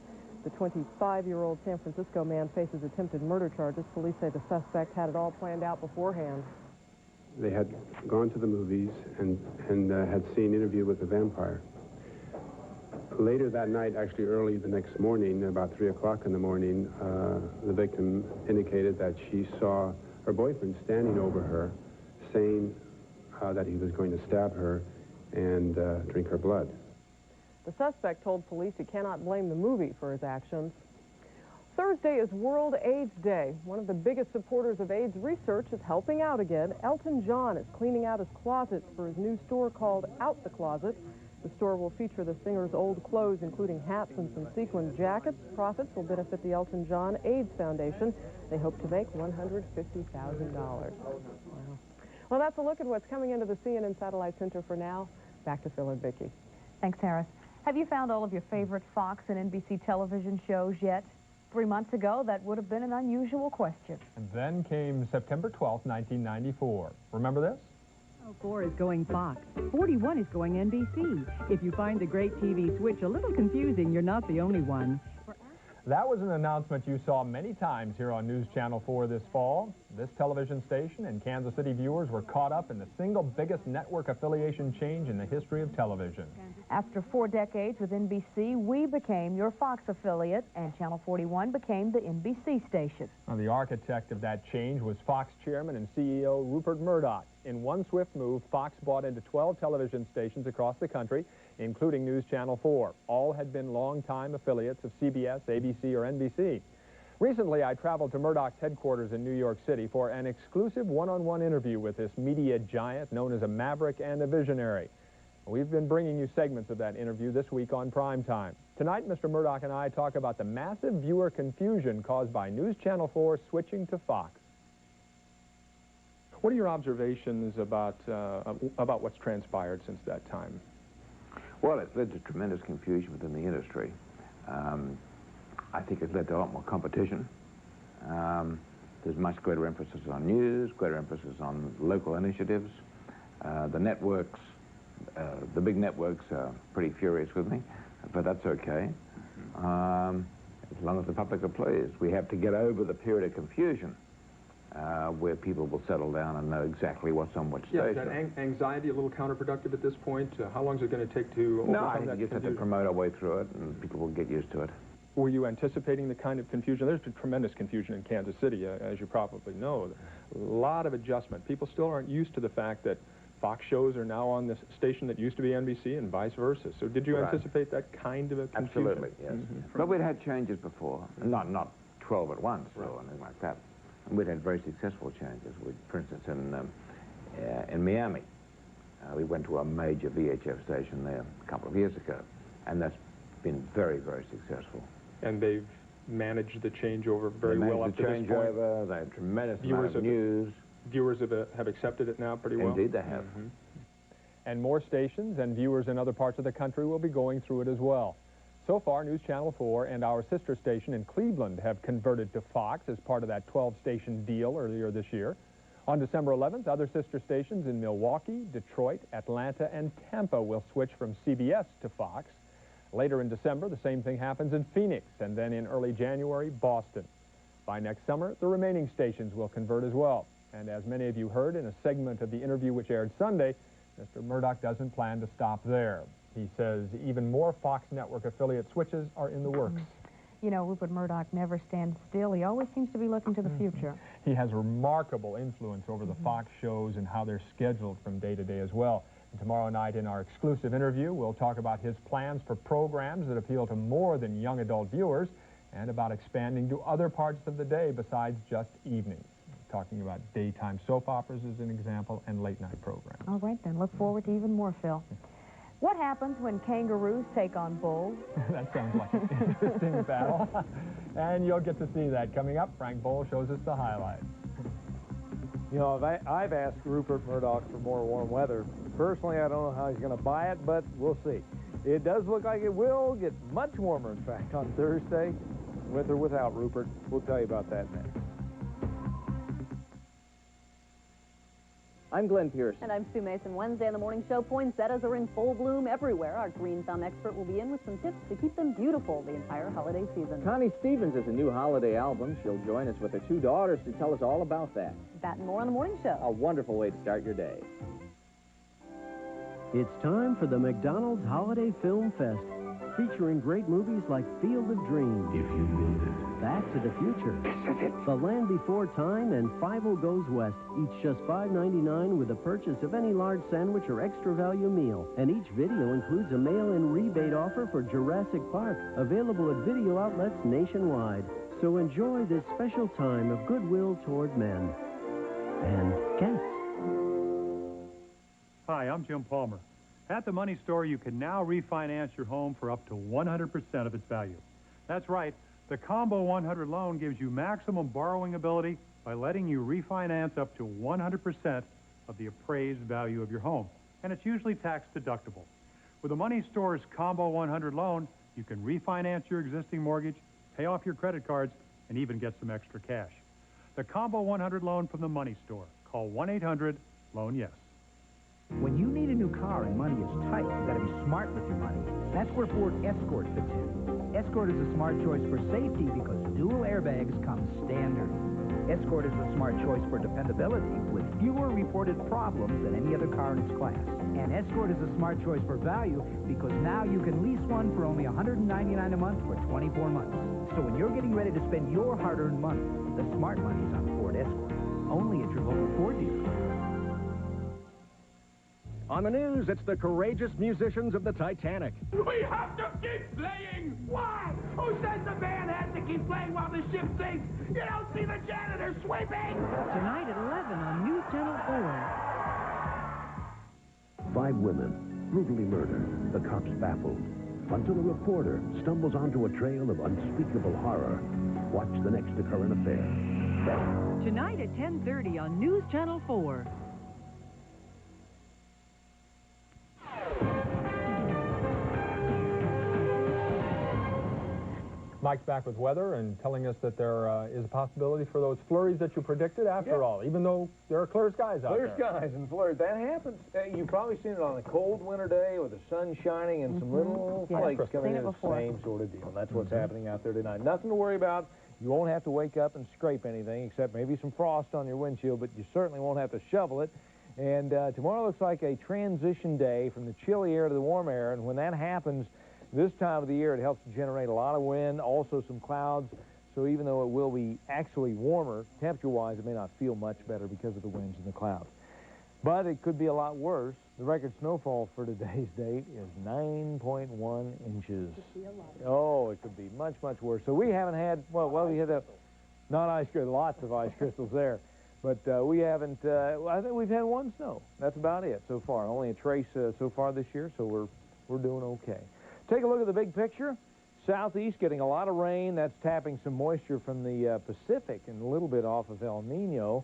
The 25-year-old San Francisco man faces attempted murder charges. Police say the suspect had it all planned out beforehand. They had gone to the movies and had seen Interview with a Vampire. Later that night, actually early the next morning, about 3 o'clock in the morning, the victim indicated that she saw her boyfriend standing over her, saying that he was going to stab her and drink her blood. The suspect told police he cannot blame the movie for his actions. Thursday is World AIDS Day. One of the biggest supporters of AIDS research is helping out again. Elton John is cleaning out his closets for his new store called Out the Closet. The store will feature the singer's old clothes, including hats and some sequin jackets. Profits will benefit the Elton John AIDS Foundation. They hope to make $150,000. Wow. Well, that's a look at what's coming into the CNN Satellite Center for now. Back to Phil and Vicki. Thanks, Harris. Have you found all of your favorite Fox and NBC television shows yet? 3 months ago, that would have been an unusual question. And then came September 12th, 1994. Remember this? 4 is going Fox. 41 is going NBC. If you find the great TV switch a little confusing, you're not the only one. That was an announcement you saw many times here on News Channel 4 this fall. This television station and Kansas City viewers were caught up in the single biggest network affiliation change in the history of television. After 4 decades with NBC, we became your Fox affiliate, and Channel 41 became the NBC station. Now, the architect of that change was Fox chairman and CEO Rupert Murdoch. In one swift move, Fox bought into 12 television stations across the country, including News Channel 4. All had been longtime affiliates of CBS, ABC, or NBC. Recently, I traveled to Murdoch's headquarters in New York City for an exclusive one-on-one interview with this media giant known as a maverick and a visionary. We've been bringing you segments of that interview this week on Primetime. Tonight, Mr. Murdoch and I talk about the massive viewer confusion caused by News Channel 4 switching to Fox. What are your observations about what's transpired since that time? Well, it's led to tremendous confusion within the industry. I think it's led to a lot more competition. There's much greater emphasis on news, greater emphasis on local initiatives. The networks, the big networks are pretty furious with me, but that's okay. As long as the public are pleased. We have to get over the period of confusion where people will settle down and know exactly what's on which station. Is that anxiety a little counterproductive at this point? How long is it going to take to overcome No, I think that we just have to confusion? promote our way through it, and people will get used to it. Were you anticipating the kind of confusion? There's been tremendous confusion in Kansas City, as you probably know. A lot of adjustment. People still aren't used to the fact that Fox shows are now on this station that used to be NBC and vice versa. So did you anticipate that kind of a confusion? Absolutely, yes. But we'd had changes before, not 12 at once or anything like that. And we'd had very successful changes. For instance, in Miami, we went to a major VHF station there a couple of years ago, and that's been very, very successful. And they've managed the changeover very well up to this point. Changeover, they have tremendous amount of news. Viewers have accepted it now pretty well? Indeed they have. And more stations and viewers in other parts of the country will be going through it as well. So far, News Channel 4 and our sister station in Cleveland have converted to Fox as part of that 12-station deal earlier this year. On December 11th, other sister stations in Milwaukee, Detroit, Atlanta, and Tampa will switch from CBS to Fox. Later in December, the same thing happens in Phoenix, and then in early January, Boston. By next summer, the remaining stations will convert as well. And as many of you heard in a segment of the interview which aired Sunday, Mr. Murdoch doesn't plan to stop there. He says even more Fox network affiliate switches are in the works. You know, Rupert Murdoch never stands still. He always seems to be looking to the future. He has remarkable influence over the Fox shows and how they're scheduled from day to day as well. And tomorrow night in our exclusive interview, we'll talk about his plans for programs that appeal to more than young adult viewers and about expanding to other parts of the day besides just evenings. Talking about daytime soap operas as an example and late-night programs. All right, then. Look forward to even more, Phil. What happens when kangaroos take on bulls? That sounds like an interesting battle. And you'll get to see that coming up. Frank Bowl shows us the highlights. You know, I've asked Rupert Murdoch for more warm weather. Personally, I don't know how he's going to buy it, but we'll see. It does look like it will get much warmer, in fact, on Thursday, with or without Rupert. We'll tell you about that next. I'm Glenn Pierce. And I'm Sue Mason. Wednesday on the morning show, poinsettias are in full bloom everywhere. Our green thumb expert will be in with some tips to keep them beautiful the entire holiday season. Connie Stevens has a new holiday album. She'll join us with her two daughters to tell us all about that. That and more on the morning show. A wonderful way to start your day. It's time for the McDonald's Holiday Film Fest, featuring great movies like Field of Dreams, If You Build It, Back to the Future, The Land Before Time, and 5 Goes West, each just $5.99 with the purchase of any large sandwich or extra value meal. And each video includes a mail-in rebate offer for Jurassic Park, available at video outlets nationwide. So enjoy this special time of goodwill toward men and cats. Hi, I'm Jim Palmer. At the Money Store, you can now refinance your home for up to 100% of its value. That's right. The Combo 100 loan gives you maximum borrowing ability by letting you refinance up to 100% of the appraised value of your home. And it's usually tax deductible. With the Money Store's Combo 100 loan, you can refinance your existing mortgage, pay off your credit cards, and even get some extra cash. The Combo 100 loan from the Money Store. Call 1-800-LOAN-YES. When you need a new car and money is tight, you gotta be smart with your money. That's where Ford Escort fits in. Escort is a smart choice for safety because dual airbags come standard. Escort is a smart choice for dependability with fewer reported problems than any other car in its class. And Escort is a smart choice for value because now you can lease one for only $199 a month for 24 months. So when you're getting ready to spend your hard-earned money, the smart money's on Ford Escort. Only at your local Ford dealer. On the news, it's the courageous musicians of the Titanic. We have to keep playing! Why? Who says the band has to keep playing while the ship sinks? You don't see the janitor sweeping! Tonight at 11 on News Channel 4. 5 women, brutally murdered, the cops baffled, until a reporter stumbles onto a trail of unspeakable horror. Watch the next occurrent affair. Tonight at 10:30 on News Channel 4. Mike's back with weather and telling us that there is a possibility for those flurries that you predicted after all, even though there are clear skies out there. Clear skies and flurries. That happens. You've probably seen it on a cold winter day with the sun shining and some little flakes coming in. The same sort of deal. And that's what's happening out there tonight. Nothing to worry about. You won't have to wake up and scrape anything except maybe some frost on your windshield, but you certainly won't have to shovel it. And tomorrow looks like a transition day from the chilly air to the warm air, and when that happens, This time of the year, it helps to generate a lot of wind, also some clouds. So even though it will be actually warmer, temperature-wise, it may not feel much better because of the winds and the clouds. But it could be a lot worse. The record snowfall for today's date is 9.1 inches. Oh, it could be much, much worse. So we haven't had, well, we had not ice crystals, lots of ice crystals there. But we haven't, I think we've had one snow. That's about it so far. Only a trace so far this year, so we're doing okay. Take a look at the big picture. Southeast getting a lot of rain. That's tapping some moisture from the Pacific and a little bit off of El Nino.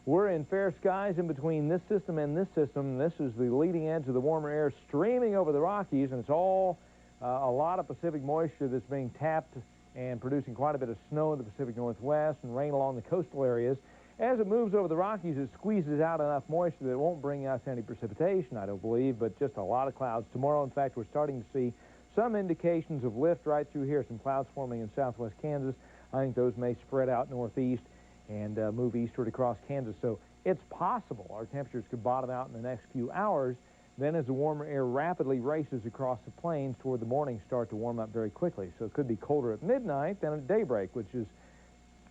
We're in fair skies in between this system and this system. This is the leading edge of the warmer air streaming over the Rockies, and it's all a lot of Pacific moisture that's being tapped and producing quite a bit of snow in the Pacific Northwest and rain along the coastal areas. As it moves over the Rockies, it squeezes out enough moisture that it won't bring us any precipitation, I don't believe, but just a lot of clouds. Tomorrow, in fact, we're starting to see some indications of lift right through here, some clouds forming in southwest Kansas. I think those may spread out northeast and move eastward across Kansas. So it's possible our temperatures could bottom out in the next few hours. Then as the warmer air rapidly races across the plains toward the morning, start to warm up very quickly. So it could be colder at midnight than at daybreak, which is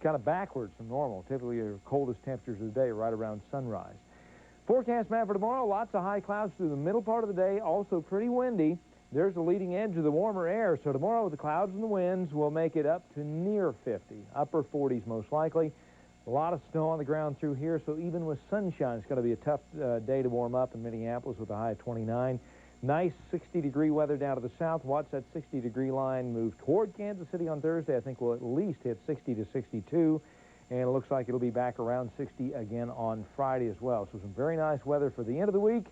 kind of backwards from normal. Typically, your coldest temperatures of the day right around sunrise. Forecast map for tomorrow, lots of high clouds through the middle part of the day, also pretty windy. There's the leading edge of the warmer air, so tomorrow the clouds and the winds will make it up to near 50, upper 40s most likely. A lot of snow on the ground through here, so even with sunshine, it's going to be a tough day to warm up in Minneapolis with a high of 29. Nice 60-degree weather down to the south. Watch that 60-degree line move toward Kansas City on Thursday. I think we'll at least hit 60 to 62, and it looks like it'll be back around 60 again on Friday as well. So some very nice weather for the end of the week.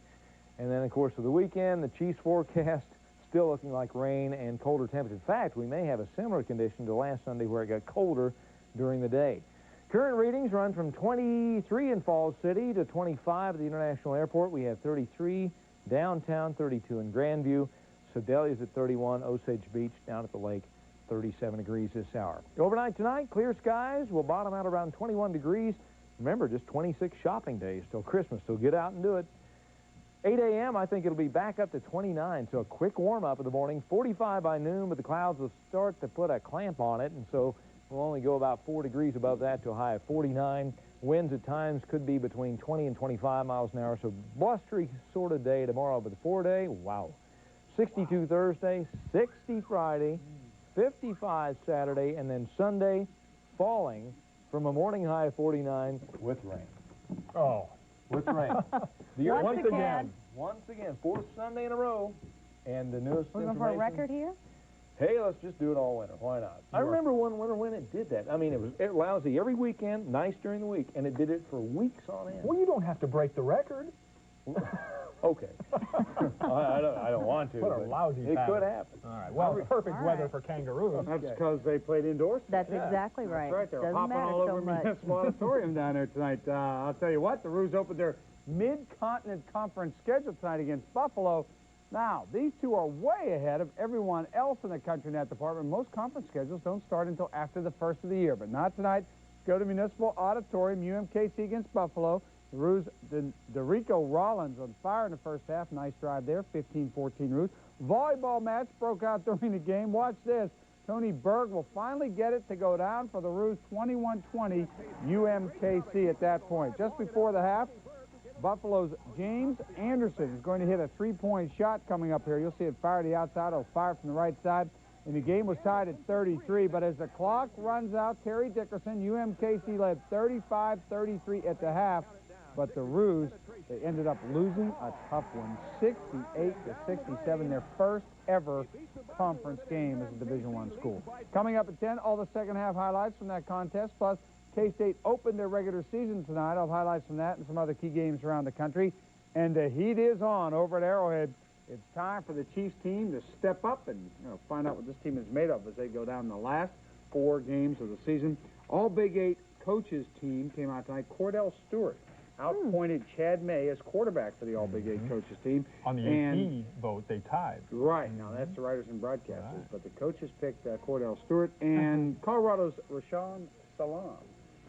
And then, of course, for the weekend, the Chiefs forecast still looking like rain and colder temperatures. In fact, we may have a similar condition to last Sunday where it got colder during the day. Current readings run from 23 in Falls City to 25 at the International Airport. We have 33 downtown, 32 in Grandview. Sedelia's at 31. Osage Beach down at the lake, 37 degrees this hour. Overnight tonight, clear skies. We'll bottom out around 21 degrees. Remember, just 26 shopping days till Christmas, so get out and do it. 8 a.m., I think it'll be back up to 29, so a quick warm-up in the morning. 45 by noon, but the clouds will start to put a clamp on it, and so we'll only go about 4 degrees above that to a high of 49. Winds at times could be between 20 and 25 miles an hour, so blustery sort of day tomorrow, but the 4-day, wow. 62 Thursday, 60 Friday, 55 Saturday, and then Sunday falling from a morning high of 49 with rain. Oh, with rain. Once again, fourth Sunday in a row, and the newest information. We're going for a record here? Hey, let's just do it all winter. Why not? I remember one winter when it did that. I mean, it was lousy every weekend, nice during the week, and it did it for weeks on end. Well, you don't have to break the record. Okay. I don't want to. What a lousy it could happen. All right. Well, perfect weather for kangaroos. That's because they played indoors. That's exactly right. That's right. They're Doesn't hopping all over Municipal Auditorium down there tonight. I'll tell you what, the Roos opened their Mid-Continent Conference schedule tonight against Buffalo. Now, these two are way ahead of everyone else in the country in that department. Most conference schedules don't start until after the first of the year, but not tonight. Go to Municipal Auditorium, UMKC against Buffalo. The Roos, Derico Rollins on fire in the first half. Nice drive there, 15-14 Roos. Volleyball match broke out during the game. Watch this. Tony Berg will finally get it to go down for the Roos, 21-20 UMKC at that point. Just before the half, Buffalo's James Anderson is going to hit a three-point shot coming up here. You'll see it fire to the outside. It'll fire from the right side. And the game was tied at 33. But as the clock runs out, Terry Dickerson, UMKC led 35-33 at the half. But the Roos, they ended up losing a tough one, 68-67, their first ever conference game as a Division I school. Coming up at 10, all the second half highlights from that contest, plus K-State opened their regular season tonight. I'll have highlights from that and some other key games around the country. And the heat is on over at Arrowhead. It's time for the Chiefs team to step up and find out what this team is made of as they go down the last 4 games of the season. All Big 8 coaches team came out tonight. Cordell Stewart outpointed Chad May as quarterback for the All Big 8 coaches team. On the AP vote, they tied. Right. Now, that's the writers and broadcasters. But the coaches picked Cordell Stewart. And Colorado's Rashawn Salam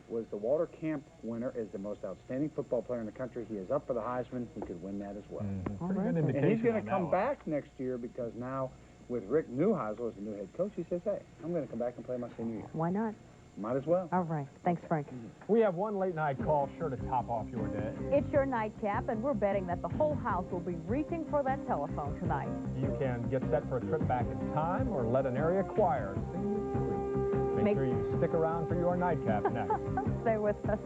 was the Walter Camp winner as the most outstanding football player in the country. He is up for the Heisman. He could win that as well. Pretty good indication. And he's going to come back next year because now with Rick Neuheisel as the new head coach, he says, hey, I'm going to come back and play my senior year. Why not? Might as well. All right. Thanks, Frank. We have one late night call sure to top off your day. It's your nightcap, and we're betting that the whole house will be reaching for that telephone tonight. You can get set for a trip back in time or let an area choir sing you through. Make sure you stick around for your nightcap next. Stay with us.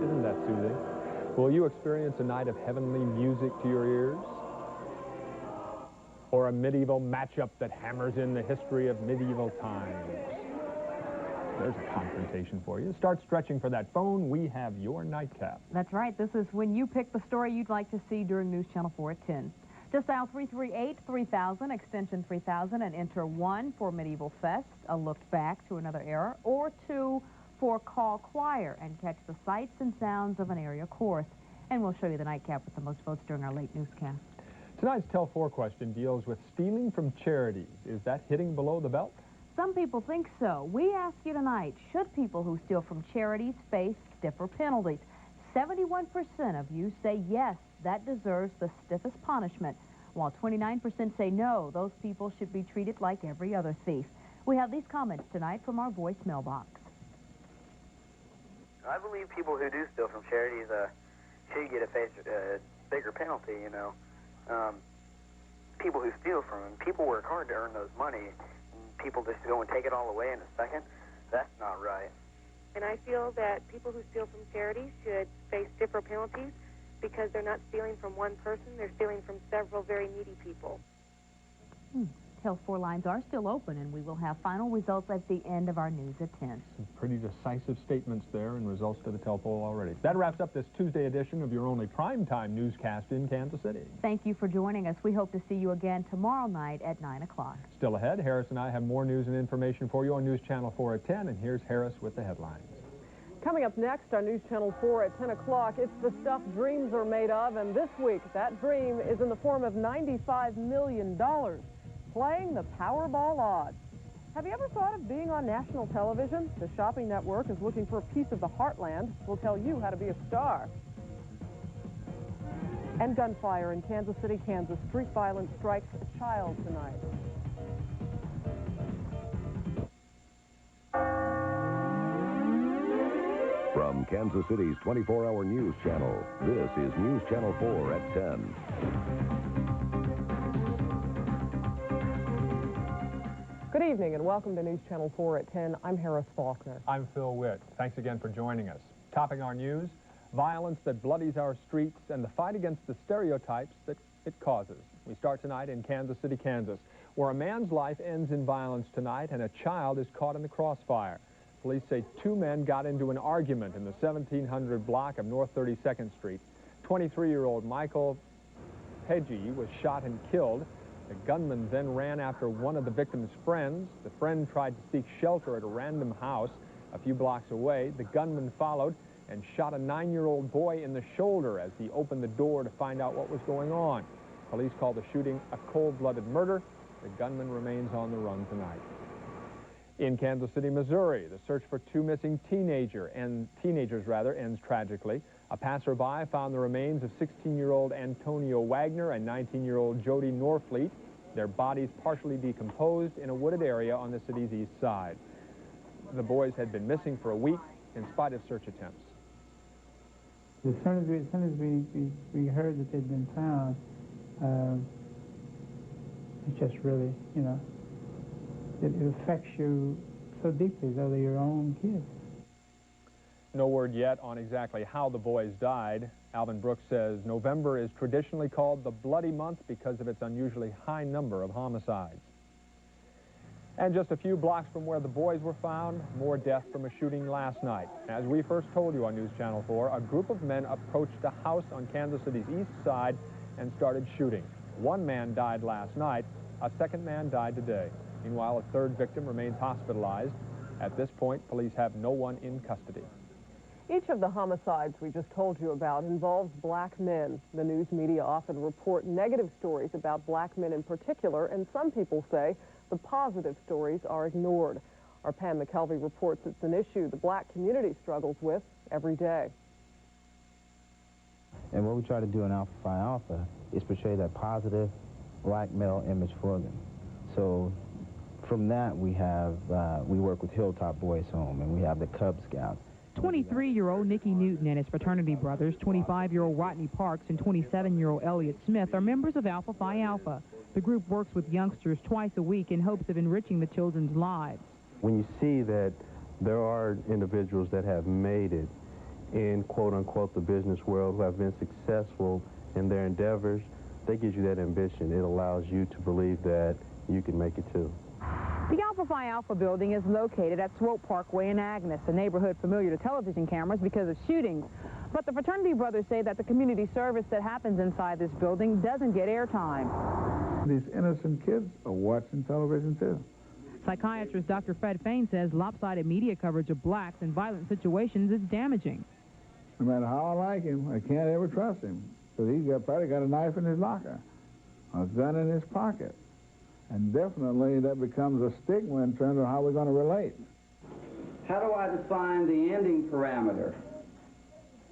Isn't that soothing? Will you experience a night of heavenly music to your ears? Or a medieval matchup that hammers in the history of medieval times? There's a confrontation for you. Start stretching for that phone. We have your nightcap. That's right. This is when you pick the story you'd like to see during News Channel 4 at 10. Just dial 338-3000, extension 3000, and enter 1 for Medieval Fest, a look back to another era, or 2 for Call Choir and catch the sights and sounds of an area chorus. And we'll show you the nightcap with the most votes during our late newscast. Tonight's Tell 4 question deals with stealing from charities. Is that hitting below the belt? Some people think so. We ask you tonight, should people who steal from charities face stiffer penalties? 71% of you say yes, that deserves the stiffest punishment, while 29% say no, those people should be treated like every other thief. We have these comments tonight from our voicemail box. I believe people who do steal from charities should get a bigger penalty, you know. People who steal from them, people work hard to earn those money. People just go and take it all away in a second. That's not right. And I feel that people who steal from charities should face stiffer penalties because they're not stealing from one person, they're stealing from several very needy people. Tell 4 lines are still open, and we will have final results at the end of our news at 10. Some pretty decisive statements there and results to the Tell poll already. That wraps up this Tuesday edition of your only primetime newscast in Kansas City. Thank you for joining us. We hope to see you again tomorrow night at 9 o'clock. Still ahead, Harris and I have more news and information for you on News Channel 4 at 10, and here's Harris with the headlines. Coming up next on News Channel 4 at 10 o'clock, it's the stuff dreams are made of, and this week that dream is in the form of $95 million. Playing the Powerball odds. Have you ever thought of being on national television? The shopping network is looking for a piece of the heartland. We'll tell you how to be a star. And gunfire in Kansas City, Kansas. Street violence strikes a child tonight. From Kansas City's 24-hour news channel, this is News Channel 4 at 10. Good evening and welcome to News Channel 4 at 10. I'm Harris Faulkner. I'm Phil Witt. Thanks again for joining us. Topping our news, violence that bloodies our streets and the fight against the stereotypes that it causes. We start tonight in Kansas City, Kansas, where a man's life ends in violence tonight and a child is caught in the crossfire. Police say 2 men got into an argument in the 1700 block of North 32nd Street. 23-year-old Michael Peggy was shot and killed. The gunman then ran after one of the victim's friends. The friend tried to seek shelter at a random house a few blocks away. The gunman followed and shot a 9-year-old boy in the shoulder as he opened the door to find out what was going on. Police call the shooting a cold-blooded murder. The gunman remains on the run tonight. In Kansas City, Missouri, the search for 2 missing teenagers ends tragically. A passerby found the remains of 16-year-old Antonio Wagner and 19-year-old Jody Norfleet, their bodies partially decomposed in a wooded area on the city's east side. The boys had been missing for a week in spite of search attempts. As soon as we heard that they'd been found, it just really, you know, it affects you so deeply, though they're your own kids. No word yet on exactly how the boys died. Alvin Brooks says November is traditionally called the bloody month because of its unusually high number of homicides. And just a few blocks from where the boys were found, more death from a shooting last night. As we first told you on News Channel 4, a group of men approached a house on Kansas City's east side and started shooting. 1 man died last night. A 2nd man died today. Meanwhile, a 3rd victim remains hospitalized. At this point, police have no one in custody. Each of the homicides we just told you about involves black men. The news media often report negative stories about black men in particular, and some people say the positive stories are ignored. Our Pam McKelvey reports it's an issue the black community struggles with every day. And what we try to do in Alpha Phi Alpha is portray that positive black male image for them. So from that, we work with Hilltop Boys Home, and we have the Cub Scouts. 23-year-old Nikki Newton and his fraternity brothers, 25-year-old Rodney Parks and 27-year-old Elliot Smith, are members of Alpha Phi Alpha. The group works with youngsters twice a week in hopes of enriching the children's lives. When you see that there are individuals that have made it in quote-unquote the business world, who have been successful in their endeavors, that gives you that ambition. It allows you to believe that you can make it too. The Alpha Phi Alpha building is located at Swope Parkway in Agnes, a neighborhood familiar to television cameras because of shootings. But the fraternity brothers say that the community service that happens inside this building doesn't get airtime. These innocent kids are watching television too. Psychiatrist Dr. Fred Fain says lopsided media coverage of blacks in violent situations is damaging. No matter how I like him, I can't ever trust him, because he's probably got a knife in his locker, a gun in his pocket. And definitely that becomes a stigma in terms of how we're going to relate. How do I define the ending parameter?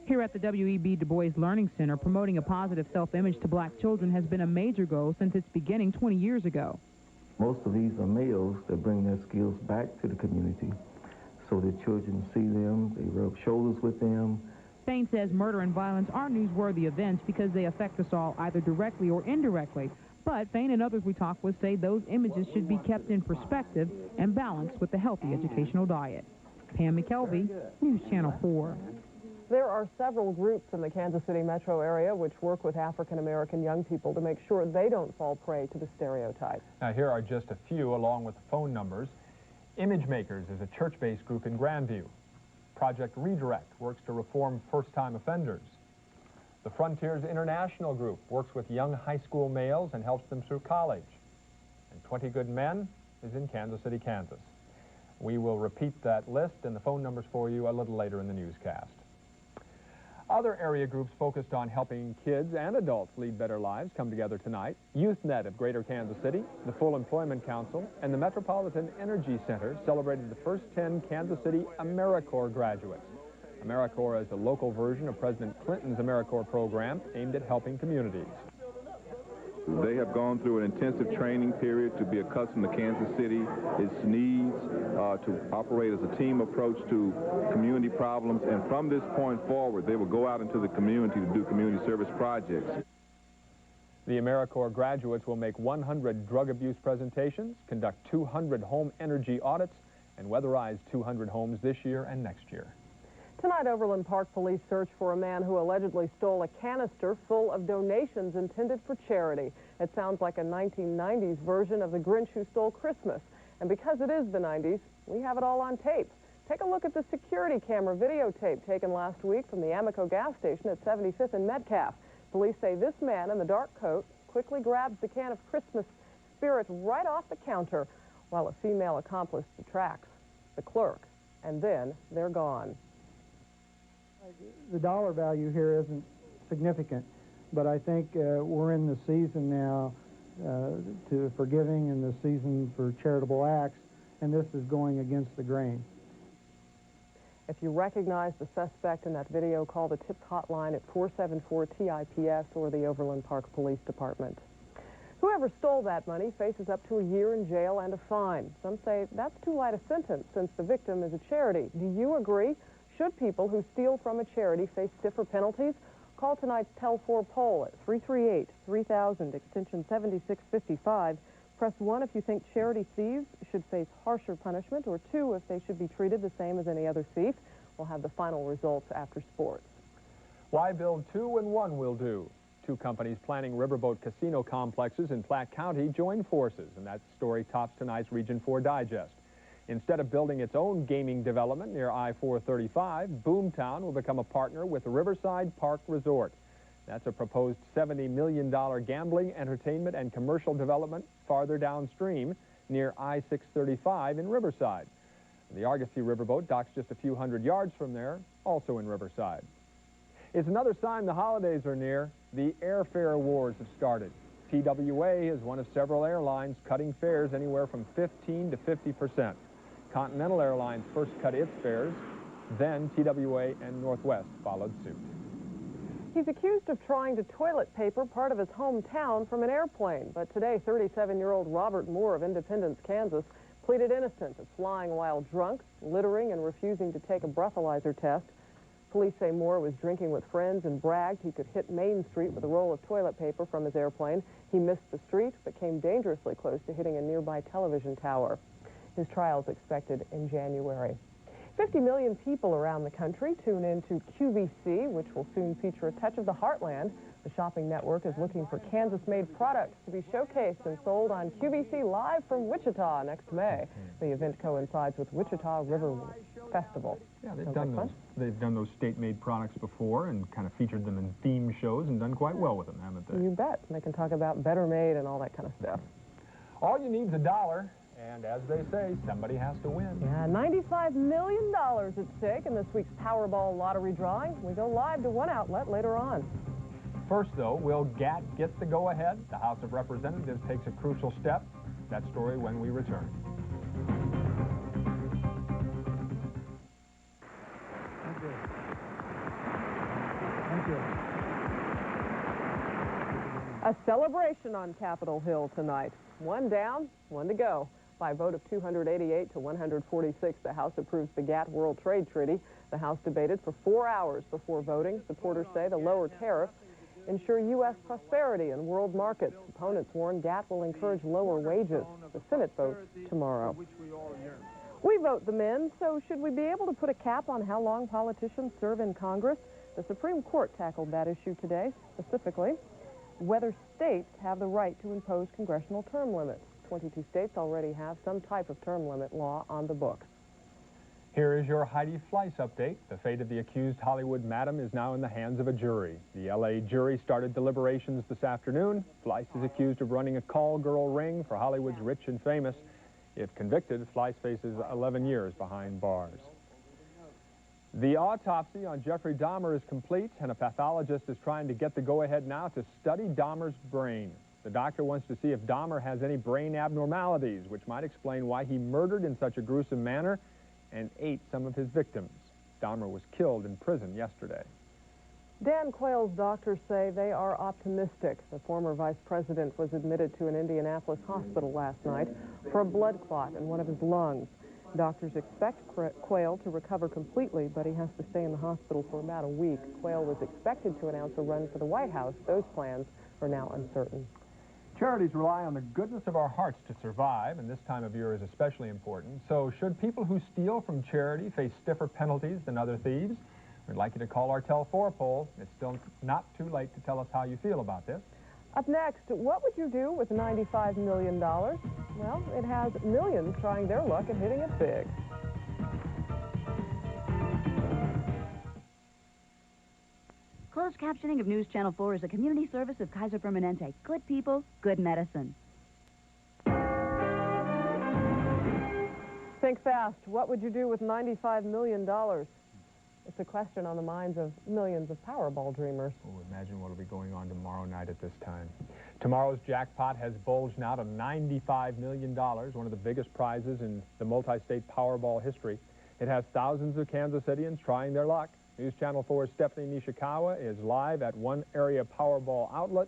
Here at the W.E.B. Du Bois Learning Center, promoting a positive self-image to black children has been a major goal since its beginning 20 years ago. Most of these are males that bring their skills back to the community so that children see them, they rub shoulders with them. Fain says murder and violence are newsworthy events because they affect us all either directly or indirectly. But Fain and others we talk with say those images should be kept in perspective and balanced with the healthy educational diet. Pam McKelvey, News Channel 4. There are several groups in the Kansas City metro area which work with African-American young people to make sure they don't fall prey to the stereotype. Now, here are just a few, along with the phone numbers. Image Makers is a church-based group in Grandview. Project Redirect works to reform first-time offenders. The Frontiers International Group works with young high school males and helps them through college. And 20 Good Men is in Kansas City, Kansas. We will repeat that list and the phone numbers for you a little later in the newscast. Other area groups focused on helping kids and adults lead better lives come together tonight. YouthNet of Greater Kansas City, the Full Employment Council, and the Metropolitan Energy Center celebrated the first 10 Kansas City AmeriCorps graduates. AmeriCorps is a local version of President Clinton's AmeriCorps program aimed at helping communities. They have gone through an intensive training period to be accustomed to Kansas City, its needs, to operate as a team approach to community problems, and from this point forward, they will go out into the community to do community service projects. The AmeriCorps graduates will make 100 drug abuse presentations, conduct 200 home energy audits, and weatherize 200 homes this year and next year. Tonight, Overland Park police search for a man who allegedly stole a canister full of donations intended for charity. It sounds like a 1990s version of The Grinch Who Stole Christmas. And because it is the 90s, we have it all on tape. Take a look at the security camera videotape taken last week from the Amoco gas station at 75th and Metcalf. Police say this man in the dark coat quickly grabs the can of Christmas spirit right off the counter while a female accomplice detracts the clerk, and then they're gone. The dollar value here isn't significant, but I think we're in the season now for giving and the season for charitable acts, and this is going against the grain. If you recognize the suspect in that video, call the TIPS hotline at 474-TIPS or the Overland Park Police Department. Whoever stole that money faces up to a year in jail and a fine. Some say that's too light a sentence since the victim is a charity. Do you agree? Should people who steal from a charity face stiffer penalties? Call tonight's Tell 4 poll at 338-3000, extension 7655. Press 1 if you think charity thieves should face harsher punishment, or 2 if they should be treated the same as any other thief. We'll have the final results after sports. Why build two when one will do? Two companies planning riverboat casino complexes in Platte County join forces, and that story tops tonight's Region 4 Digest. Instead of building its own gaming development near I-435, Boomtown will become a partner with Riverside Park Resort. That's a proposed $70 million gambling, entertainment, and commercial development farther downstream near I-635 in Riverside. The Argosy Riverboat docks just a few hundred yards from there, also in Riverside. It's another sign the holidays are near. The airfare wars have started. TWA is one of several airlines cutting fares anywhere from 15 to 50%. Continental Airlines first cut its fares, then TWA and Northwest followed suit. He's accused of trying to toilet paper part of his hometown from an airplane. But today, 37-year-old Robert Moore of Independence, Kansas, pleaded innocent of flying while drunk, littering, and refusing to take a breathalyzer test. Police say Moore was drinking with friends and bragged he could hit Main Street with a roll of toilet paper from his airplane. He missed the street, but came dangerously close to hitting a nearby television tower. His trial is expected in January. 50 million people around the country tune in to QVC, which will soon feature a touch of the heartland. The shopping network is looking for Kansas-made products to be showcased and sold on QVC Live from Wichita next May. The event coincides with Wichita River Festival. Yeah, they've done those state-made products before and kind of featured them in theme shows and done quite well with them, haven't they? You bet. They can talk about better made and all that kind of stuff. All you need is $1. And as they say, somebody has to win. Yeah, $95 million at stake in this week's Powerball lottery drawing. We go live to one outlet later on. First, though, will GAT get the go-ahead? The House of Representatives takes a crucial step. That story when we return. Thank you. A celebration on Capitol Hill tonight. One down, one to go. By a vote of 288 to 146, the House approves the GATT World Trade Treaty. The House debated for 4 hours before voting. Supporters say the lower tariffs ensure U.S. prosperity in world markets. Opponents warn GATT will encourage lower wages. The Senate votes tomorrow. We vote the men, so should we be able to put a cap on how long politicians serve in Congress? The Supreme Court tackled that issue today, specifically whether states have the right to impose congressional term limits. 22 states already have some type of term limit law on the books. Here is your Heidi Fleiss update. The fate of the accused Hollywood madam is now in the hands of a jury. The L.A. jury started deliberations this afternoon. Fleiss is accused of running a call girl ring for Hollywood's rich and famous. If convicted, Fleiss faces 11 years behind bars. The autopsy on Jeffrey Dahmer is complete, and a pathologist is trying to get the go-ahead now to study Dahmer's brain. The doctor wants to see if Dahmer has any brain abnormalities, which might explain why he murdered in such a gruesome manner and ate some of his victims. Dahmer was killed in prison yesterday. Dan Quayle's doctors say they are optimistic. The former vice president was admitted to an Indianapolis hospital last night for a blood clot in one of his lungs. Doctors expect Quayle to recover completely, but he has to stay in the hospital for about a week. Quayle was expected to announce a run for the White House. Those plans are now uncertain. Charities rely on the goodness of our hearts to survive, and this time of year is especially important. So should people who steal from charity face stiffer penalties than other thieves? We'd like you to call our Tell 4 poll. It's still not too late to tell us how you feel about this. Up next, what would you do with $95 million? Well, it has millions trying their luck at hitting it big. Closed captioning of News Channel 4 is a community service of Kaiser Permanente. Good people, good medicine. Think fast. What would you do with $95 million? It's a question on the minds of millions of Powerball dreamers. Oh, imagine what will be going on tomorrow night at this time. Tomorrow's jackpot has bulged now to $95 million, one of the biggest prizes in the multi-state Powerball history. It has thousands of Kansas Cityans trying their luck. News Channel 4's Stephanie Nishikawa is live at one area Powerball outlet.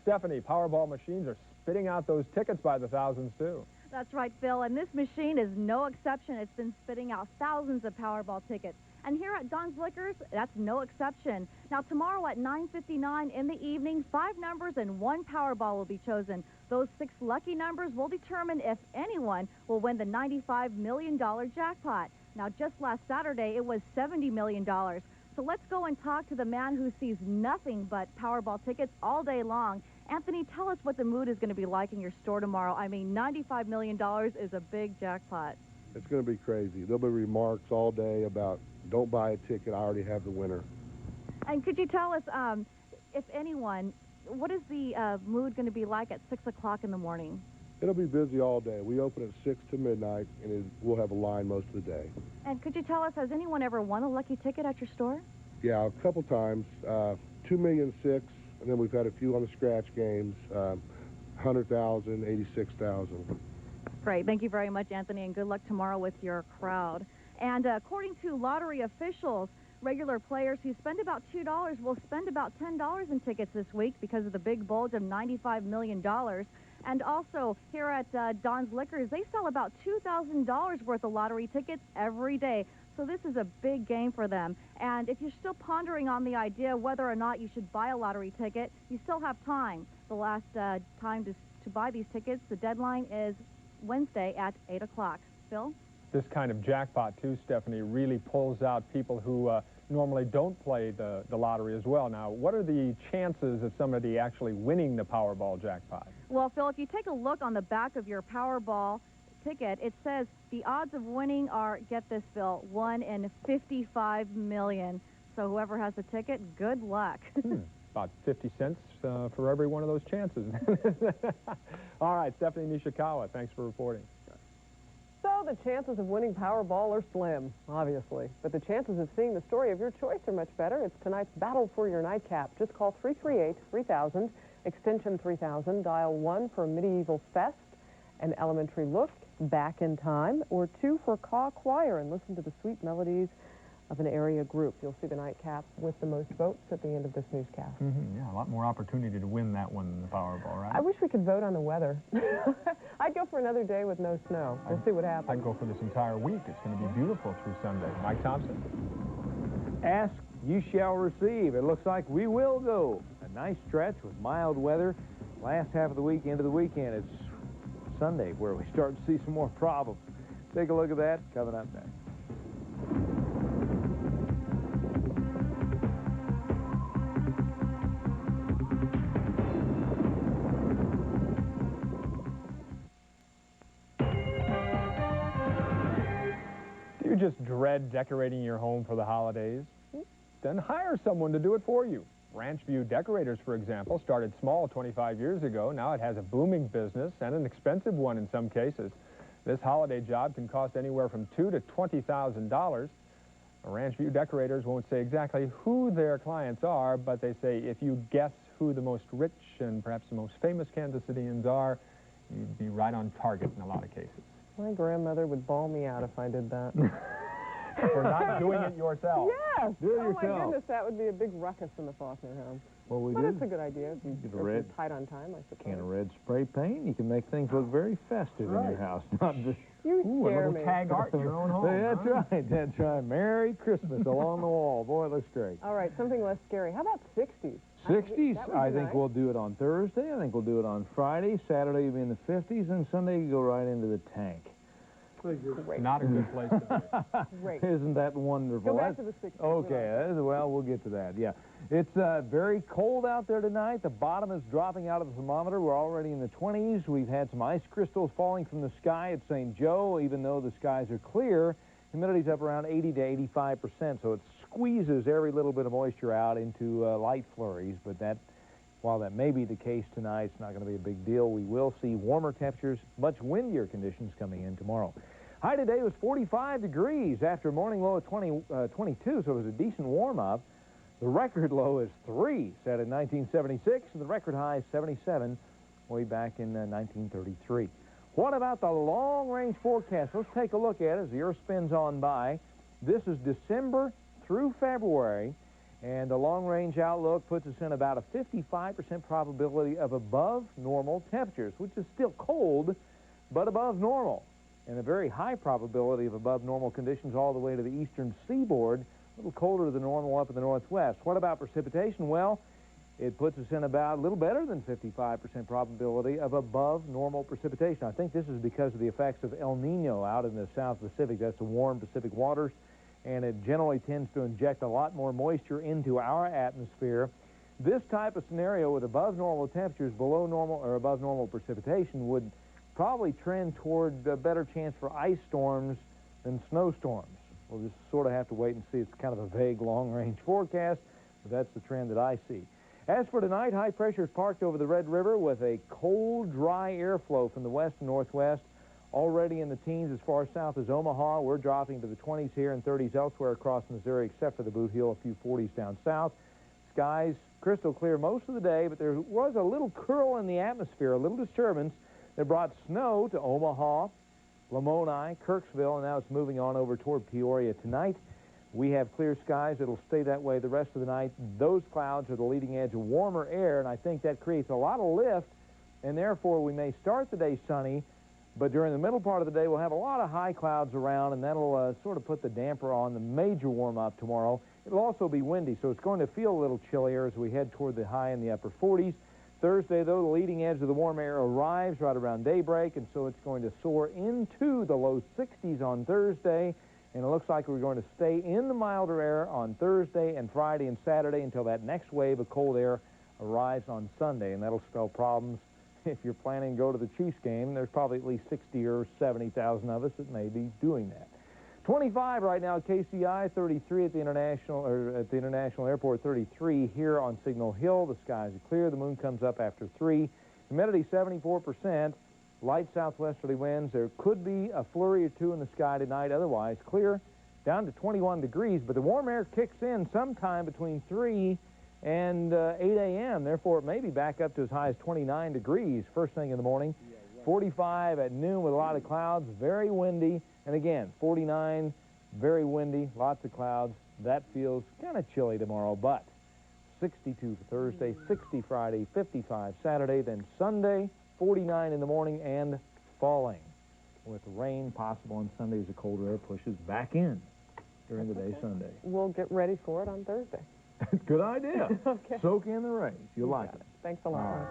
Stephanie, Powerball machines are spitting out those tickets by the thousands, too. That's right, Phil, and this machine is no exception. It's been spitting out thousands of Powerball tickets. And here at Don's Liquors, that's no exception. Now, tomorrow at 9:59 in the evening, 5 numbers and 1 Powerball will be chosen. Those 6 lucky numbers will determine if anyone will win the $95 million jackpot. Now, just last Saturday, it was $70 million. So let's go and talk to the man who sees nothing but Powerball tickets all day long. Anthony, tell us what the mood is going to be like in your store tomorrow. I mean, $95 million is a big jackpot. It's going to be crazy. There'll be remarks all day about, don't buy a ticket, I already have the winner. And could you tell us, if anyone, what is the mood going to be like at 6 o'clock in the morning? It'll be busy all day. We open at 6 to midnight, and we'll have a line most of the day. And could you tell us, has anyone ever won a lucky ticket at your store? Yeah, a couple times. 2,000,006, and then we've had a few on the scratch games. 100,000, 86,000. Great. Thank you very much, Anthony, and good luck tomorrow with your crowd. And according to lottery officials, regular players who spend about $2 will spend about $10 in tickets this week because of the big bulge of $95 million. And also, here at Don's Liquors, they sell about $2,000 worth of lottery tickets every day. So this is a big game for them. And if you're still pondering on the idea whether or not you should buy a lottery ticket, you still have time. The last time to buy these tickets, the deadline is Wednesday at 8 o'clock. Phil? This kind of jackpot, too, Stephanie, really pulls out people who normally don't play the lottery as well. Now, what are the chances of somebody actually winning the Powerball jackpot? Well, Phil, if you take a look on the back of your Powerball ticket, it says the odds of winning are, get this, Phil, 1 in 55 million. So whoever has the ticket, good luck. About 50 cents for every one of those chances. All right, Stephanie Nishikawa, thanks for reporting. So the chances of winning Powerball are slim, obviously. But the chances of seeing the story of your choice are much better. It's tonight's battle for your nightcap. Just call 338-3000, extension 3000, dial 1 for Medieval Fest, an elementary look back in time, or 2 for Caw Choir, and listen to the sweet melodies of an area group. You'll see the nightcap with the most votes at the end of this newscast. Yeah, a lot more opportunity to win that one than the Powerball, right? I wish we could vote on the weather. I'd go for another day with no snow. We'll see what happens. I'd go for this entire week. It's going to be beautiful through Sunday. Mike Thompson? Ask, you shall receive. It looks like we will go. A nice stretch with mild weather. Last half of the week into the weekend, it's Sunday where we start to see some more problems. Take a look at that coming up next. Do you just dread decorating your home for the holidays? Then hire someone to do it for you. Ranch View Decorators, for example, started small 25 years ago. Now it has a booming business and an expensive one in some cases. This holiday job can cost anywhere from $2,000 to $20,000. Ranch View Decorators won't say exactly who their clients are, but they say if you guess who the most rich and perhaps the most famous Kansas Cityans are, you'd be right on target in a lot of cases. My grandmother would bawl me out if I did that. For not doing it yourself. Yes. Do it oh, yourself. my goodness, that would be a big ruckus in the Faulkner home. Well, we But did. it's a good idea. Get a red tight on time, I suppose. can of red spray paint. You can make things look very festive in your house. Not just, you a scare little me. tag art in your own home. That's right. That's right. Merry Christmas along the wall. Boy, it looks great. All right, something less scary. How about 60s? 60s, I think nice. we'll do it on Thursday. I think we'll do it on Friday. Saturday will be in the 50s, and Sunday you go right into the tank. Great. Not a good place to be. Great. Isn't that wonderful? Go back to the 60s. Okay, well, we'll get to that, yeah. It's very cold out there tonight. The bottom is dropping out of the thermometer. We're already in the 20s. We've had some ice crystals falling from the sky at St. Joe. Even though the skies are clear, humidity's up around 80 to 85%, so it squeezes every little bit of moisture out into light flurries, but that, while that may be the case tonight, it's not going to be a big deal. We will see warmer temperatures, much windier conditions coming in tomorrow. High today was 45 degrees after a morning low of 22, so it was a decent warm-up. The record low is 3, set in 1976, and the record high is 77, way back in 1933. What about the long-range forecast? Let's take a look at it as the Earth spins on by. This is December through February, and the long-range outlook puts us in about a 55% probability of above normal temperatures, which is still cold, but above normal. And a very high probability of above normal conditions all the way to the eastern seaboard, a little colder than normal up in the northwest. What about precipitation? Well, it puts us in about a little better than 55% probability of above normal precipitation. I think this is because of the effects of El Nino out in the South Pacific. That's the warm Pacific waters, and it generally tends to inject a lot more moisture into our atmosphere. This type of scenario with above normal temperatures, below normal or above normal precipitation would probably trend toward a better chance for ice storms than snowstorms. We'll just sort of have to wait and see. It's kind of a vague long-range forecast, but that's the trend that I see. As for tonight, high pressure is parked over the Red River with a cold, dry airflow from the west and northwest. Already in the teens as far south as Omaha. We're dropping to the 20s here and 30s elsewhere across Missouri, except for the Boot Hill, a few 40s down south. Skies crystal clear most of the day, but there was a little curl in the atmosphere, a little disturbance that brought snow to Omaha, Lamoni, Kirksville, and now it's moving on over toward Peoria tonight. We have clear skies. It'll stay that way the rest of the night. Those clouds are the leading edge of warmer air, and I think that creates a lot of lift, and therefore we may start the day sunny, but during the middle part of the day we'll have a lot of high clouds around, and that'll sort of put the damper on the major warm-up tomorrow. It'll also be windy, so it's going to feel a little chillier as we head toward the high in the upper 40s. Thursday, though, the leading edge of the warm air arrives right around daybreak, and so it's going to soar into the low 60s on Thursday, and it looks like we're going to stay in the milder air on Thursday and Friday and Saturday until that next wave of cold air arrives on Sunday, and that'll spell problems. If you're planning to go to the Chiefs game, there's probably at least 60 or 70,000 of us that may be doing that. 25 right now at KCI, 33 at the International Airport, 33 here on Signal Hill. The skies are clear. The moon comes up after 3. Humidity 74%. Light southwesterly winds. There could be a flurry or two in the sky tonight. Otherwise, clear down to 21 degrees. But the warm air kicks in sometime between 3 and 8 a.m. Therefore, it may be back up to as high as 29 degrees first thing in the morning. 45 at noon with a lot of clouds, very windy. And again, 49, very windy, lots of clouds. That feels kind of chilly tomorrow, but 62 for Thursday, 60 Friday, 55 Saturday, then Sunday, 49 in the morning and falling with rain possible on Sunday as the colder air pushes back in during the day Sunday. We'll get ready for it on Thursday. Good idea. Okay. Soak in the rain. You'll like it. Thanks a lot.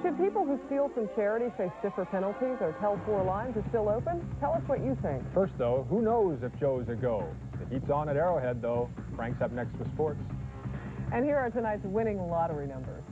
Should people who steal from charity face stiffer penalties? Our Tell 4 lines are still open. Tell us what you think. First, though, who knows if Joe's a go? The heat's on at Arrowhead, though. Frank's up next with sports. And here are tonight's winning lottery numbers.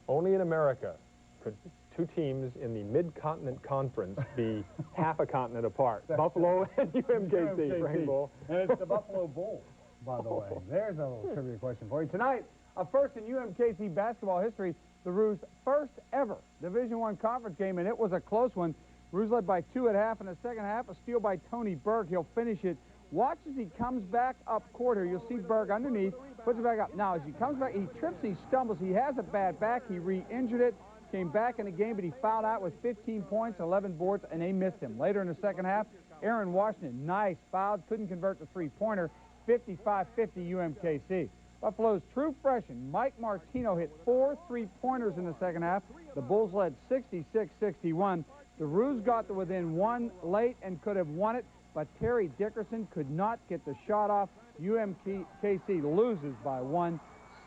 Only in America could two teams in the Mid-Continent Conference be half a continent apart. Buffalo and UMKC, Frank Bull. And it's the Buffalo Bulls, by the way. There's a little trivia question for you. Tonight, a first in UMKC basketball history, the Roos' first ever Division I conference game, and it was a close one. Roos led by 2 at half. In the second half, a steal by Tony Berg. He'll finish it. Watch as he comes back up court here. You'll see Berg underneath, puts it back up. Now, as he comes back, he trips, he stumbles. He has a bad back. He re-injured it. Came back in the game, but he fouled out with 15 points, 11 boards, and they missed him. Later in the second half, Aaron Washington, nice, fouled, couldn't convert the three-pointer, 55-50 UMKC. Buffalo's true freshman, Mike Martino, hit 4 three-pointers in the second half. The Bulls led 66-61. The Roos got to within 1 late and could have won it, but Terry Dickerson could not get the shot off. UMKC loses by 1,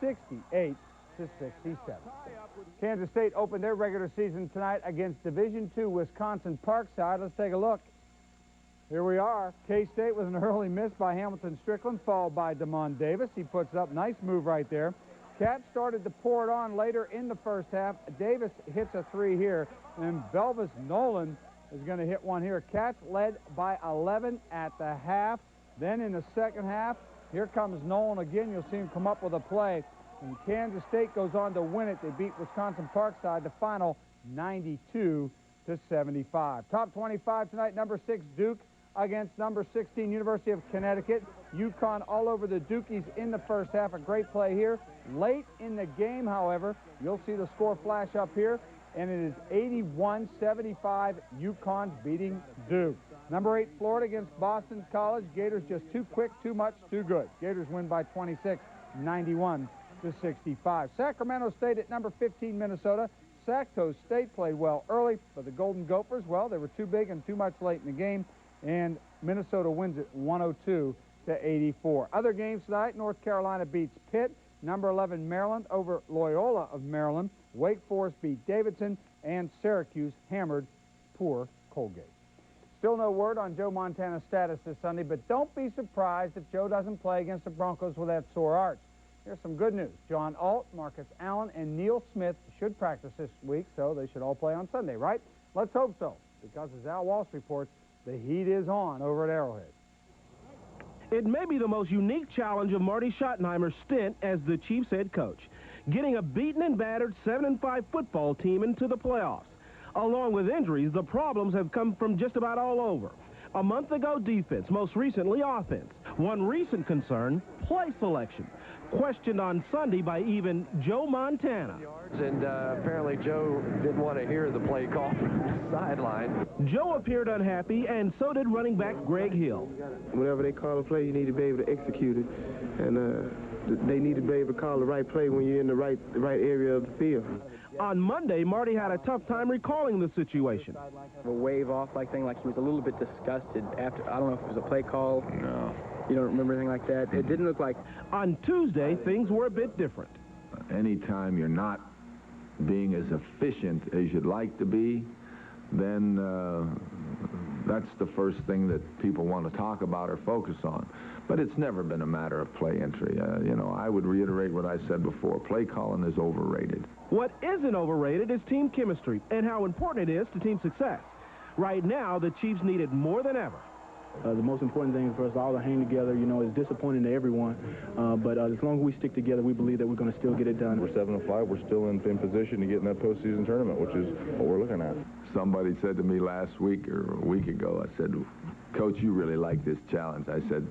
68-67. Kansas State opened their regular season tonight against Division II Wisconsin Parkside. Let's take a look. Here we are. K-State with an early miss by Hamilton Strickland, followed by DeMond Davis. He puts up, nice move right there. Cats started to pour it on later in the first half. Davis hits a 3 here, and Belvis Nolan is going to hit one here. Cats led by 11 at the half. Then in the second half, here comes Nolan again. You'll see him come up with a play. And Kansas State goes on to win it. They beat Wisconsin Parkside, the final 92-75. Top 25 tonight, number 6 Duke against number 16 University of Connecticut. UConn all over the Dukies in the first half. A great play here. Late in the game, however, you'll see the score flash up here, and it is 81-75, UConn beating Duke. Number 8 Florida against Boston College. Gators just too quick, too much, too good. Gators win by 26, 91-65. Sacramento State at number 15 Minnesota. Sacto State played well early, but the Golden Gophers, well, they were too big and too much late in the game, and Minnesota wins it 102-84. Other games tonight, North Carolina beats Pitt. Number 11 Maryland over Loyola of Maryland. Wake Forest beat Davidson, and Syracuse hammered poor Colgate. Still no word on Joe Montana's status this Sunday, but don't be surprised if Joe doesn't play against the Broncos with that sore arch. Here's some good news. John Alt, Marcus Allen, and Neil Smith should practice this week, so they should all play on Sunday, right? Let's hope so, because as Al Walsh reports, the heat is on over at Arrowhead. It may be the most unique challenge of Marty Schottenheimer's stint as the Chiefs head coach, getting a beaten and battered 7-5 football team into the playoffs. Along with injuries, the problems have come from just about all over. A month ago, defense, most recently offense. One recent concern, play selection. questioned on Sunday by even Joe Montana. And apparently Joe didn't want to hear the play call from the sideline. Joe appeared unhappy, and so did running back Greg Hill. Whenever they call a play, you need to be able to execute it. And they need to be able to call the right play when you're in the right area of the field. On Monday, Marty had a tough time recalling the situation. A wave-off-like thing, like he was a little bit disgusted after, I don't know if it was a play call. No. You don't remember anything like that? It didn't look like... On Tuesday, things were a bit different. Anytime you're not being as efficient as you'd like to be, then that's the first thing that people want to talk about or focus on. But it's never been a matter of play entry. You know, I would reiterate what I said before. Play calling is overrated. What isn't overrated is team chemistry and how important it is to team success. Right now, the Chiefs need it more than ever. The most important thing for us all to hang together, you know, is disappointing to everyone. But as long as we stick together, we believe that we're going to still get it done. We're 7-5. We're still in position to get in that postseason tournament, which is what we're looking at. Somebody said to me last week or a week ago, I said, Coach, you really like this challenge. I said,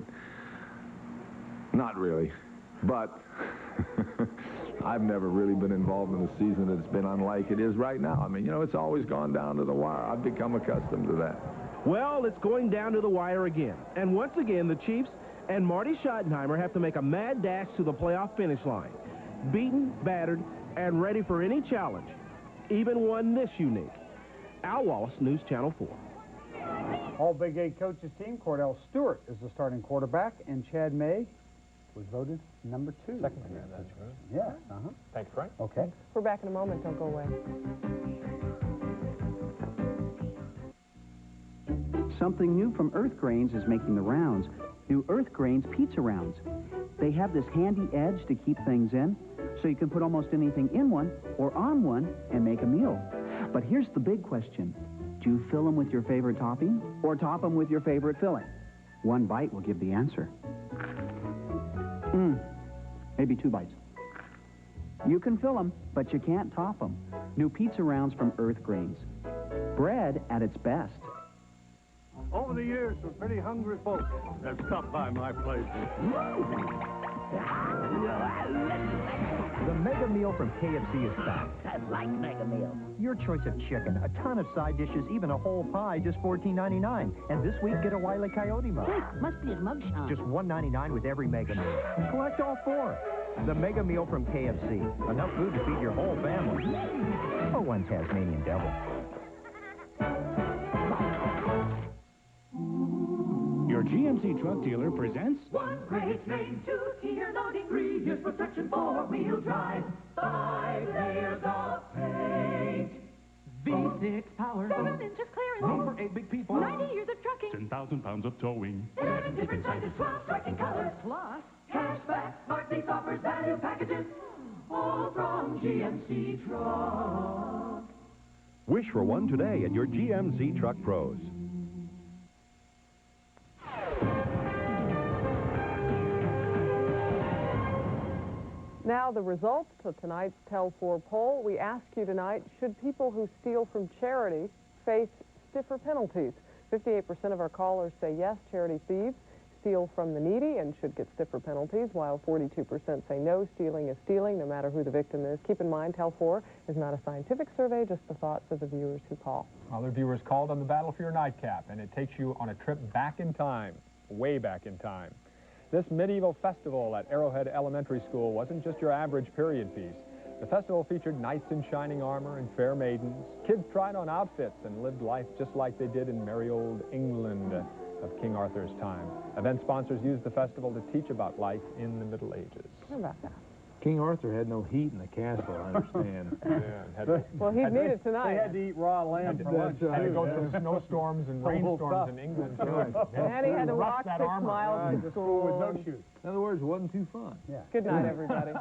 not really, but I've never really been involved in a season that's been unlike it is right now. I mean, you know, it's always gone down to the wire. I've become accustomed to that. Well, it's going down to the wire again. And once again, the Chiefs and Marty Schottenheimer have to make a mad dash to the playoff finish line. Beaten, battered, and ready for any challenge, even one this unique. Al Wallace, News Channel 4. All Big 8 coaches team, Cordell Stewart is the starting quarterback, and Chad May was voted number 2. Second command, that's good. Yeah. Thanks, Frank. Okay. We're back in a moment. Don't go away. Something new from Earth Grains is making the rounds. New Earth Grains pizza rounds. They have this handy edge to keep things in, so you can put almost anything in one or on one and make a meal. But here's the big question. Do you fill them with your favorite topping or top them with your favorite filling? One bite will give the answer. Maybe 2 bites. You can fill them, but you can't top them. New pizza rounds from Earth Grains. Bread at its best. Over the years, some pretty hungry folks have stopped by my place. The Mega Meal from KFC is back. I like Mega Meal. Your choice of chicken, a ton of side dishes, even a whole pie, just $14.99. And this week, get a Wile E. Coyote mug. Must be his mugshot. Just $1.99 with every Mega Meal. Collect all 4. The Mega Meal from KFC. Enough food to feed your whole family. Or one Tasmanian devil. Your GMC truck dealer presents... One great name, 2-tier, non-degree. Here's protection for wheel drive. 5 layers of paint. V6 power. 7 inches clearance. Room for 8 big people. 90 years of trucking. 10,000 pounds of towing. 11 different sizes, 12 striking colors. Plus, cashback, smart lease offers, value packages. All from GMC Truck. Wish for one today at your GMC Truck Pros. Now the results of tonight's Tell 4 poll. We ask you tonight, should people who steal from charity face stiffer penalties? 58% of our callers say yes, charity thieves steal from the needy and should get stiffer penalties, while 42% say no, stealing is stealing, no matter who the victim is. Keep in mind, Tell 4 is not a scientific survey, just the thoughts of the viewers who call. Other viewers called on the battle for your nightcap, and it takes you on a trip back in time, way back in time. This medieval festival at Arrowhead Elementary School wasn't just your average period piece. The festival featured knights in shining armor and fair maidens. Kids tried on outfits and lived life just like they did in merry old England of King Arthur's time. Event sponsors used the festival to teach about life in the Middle Ages. How about that? King Arthur had no heat in the castle, I understand. Well, he'd need it tonight. They had to eat raw lamb for lunch. Had to go through snowstorms and rainstorms in England. And he had to walk 6 miles to school. In other words, it wasn't too fun. Good night, everybody.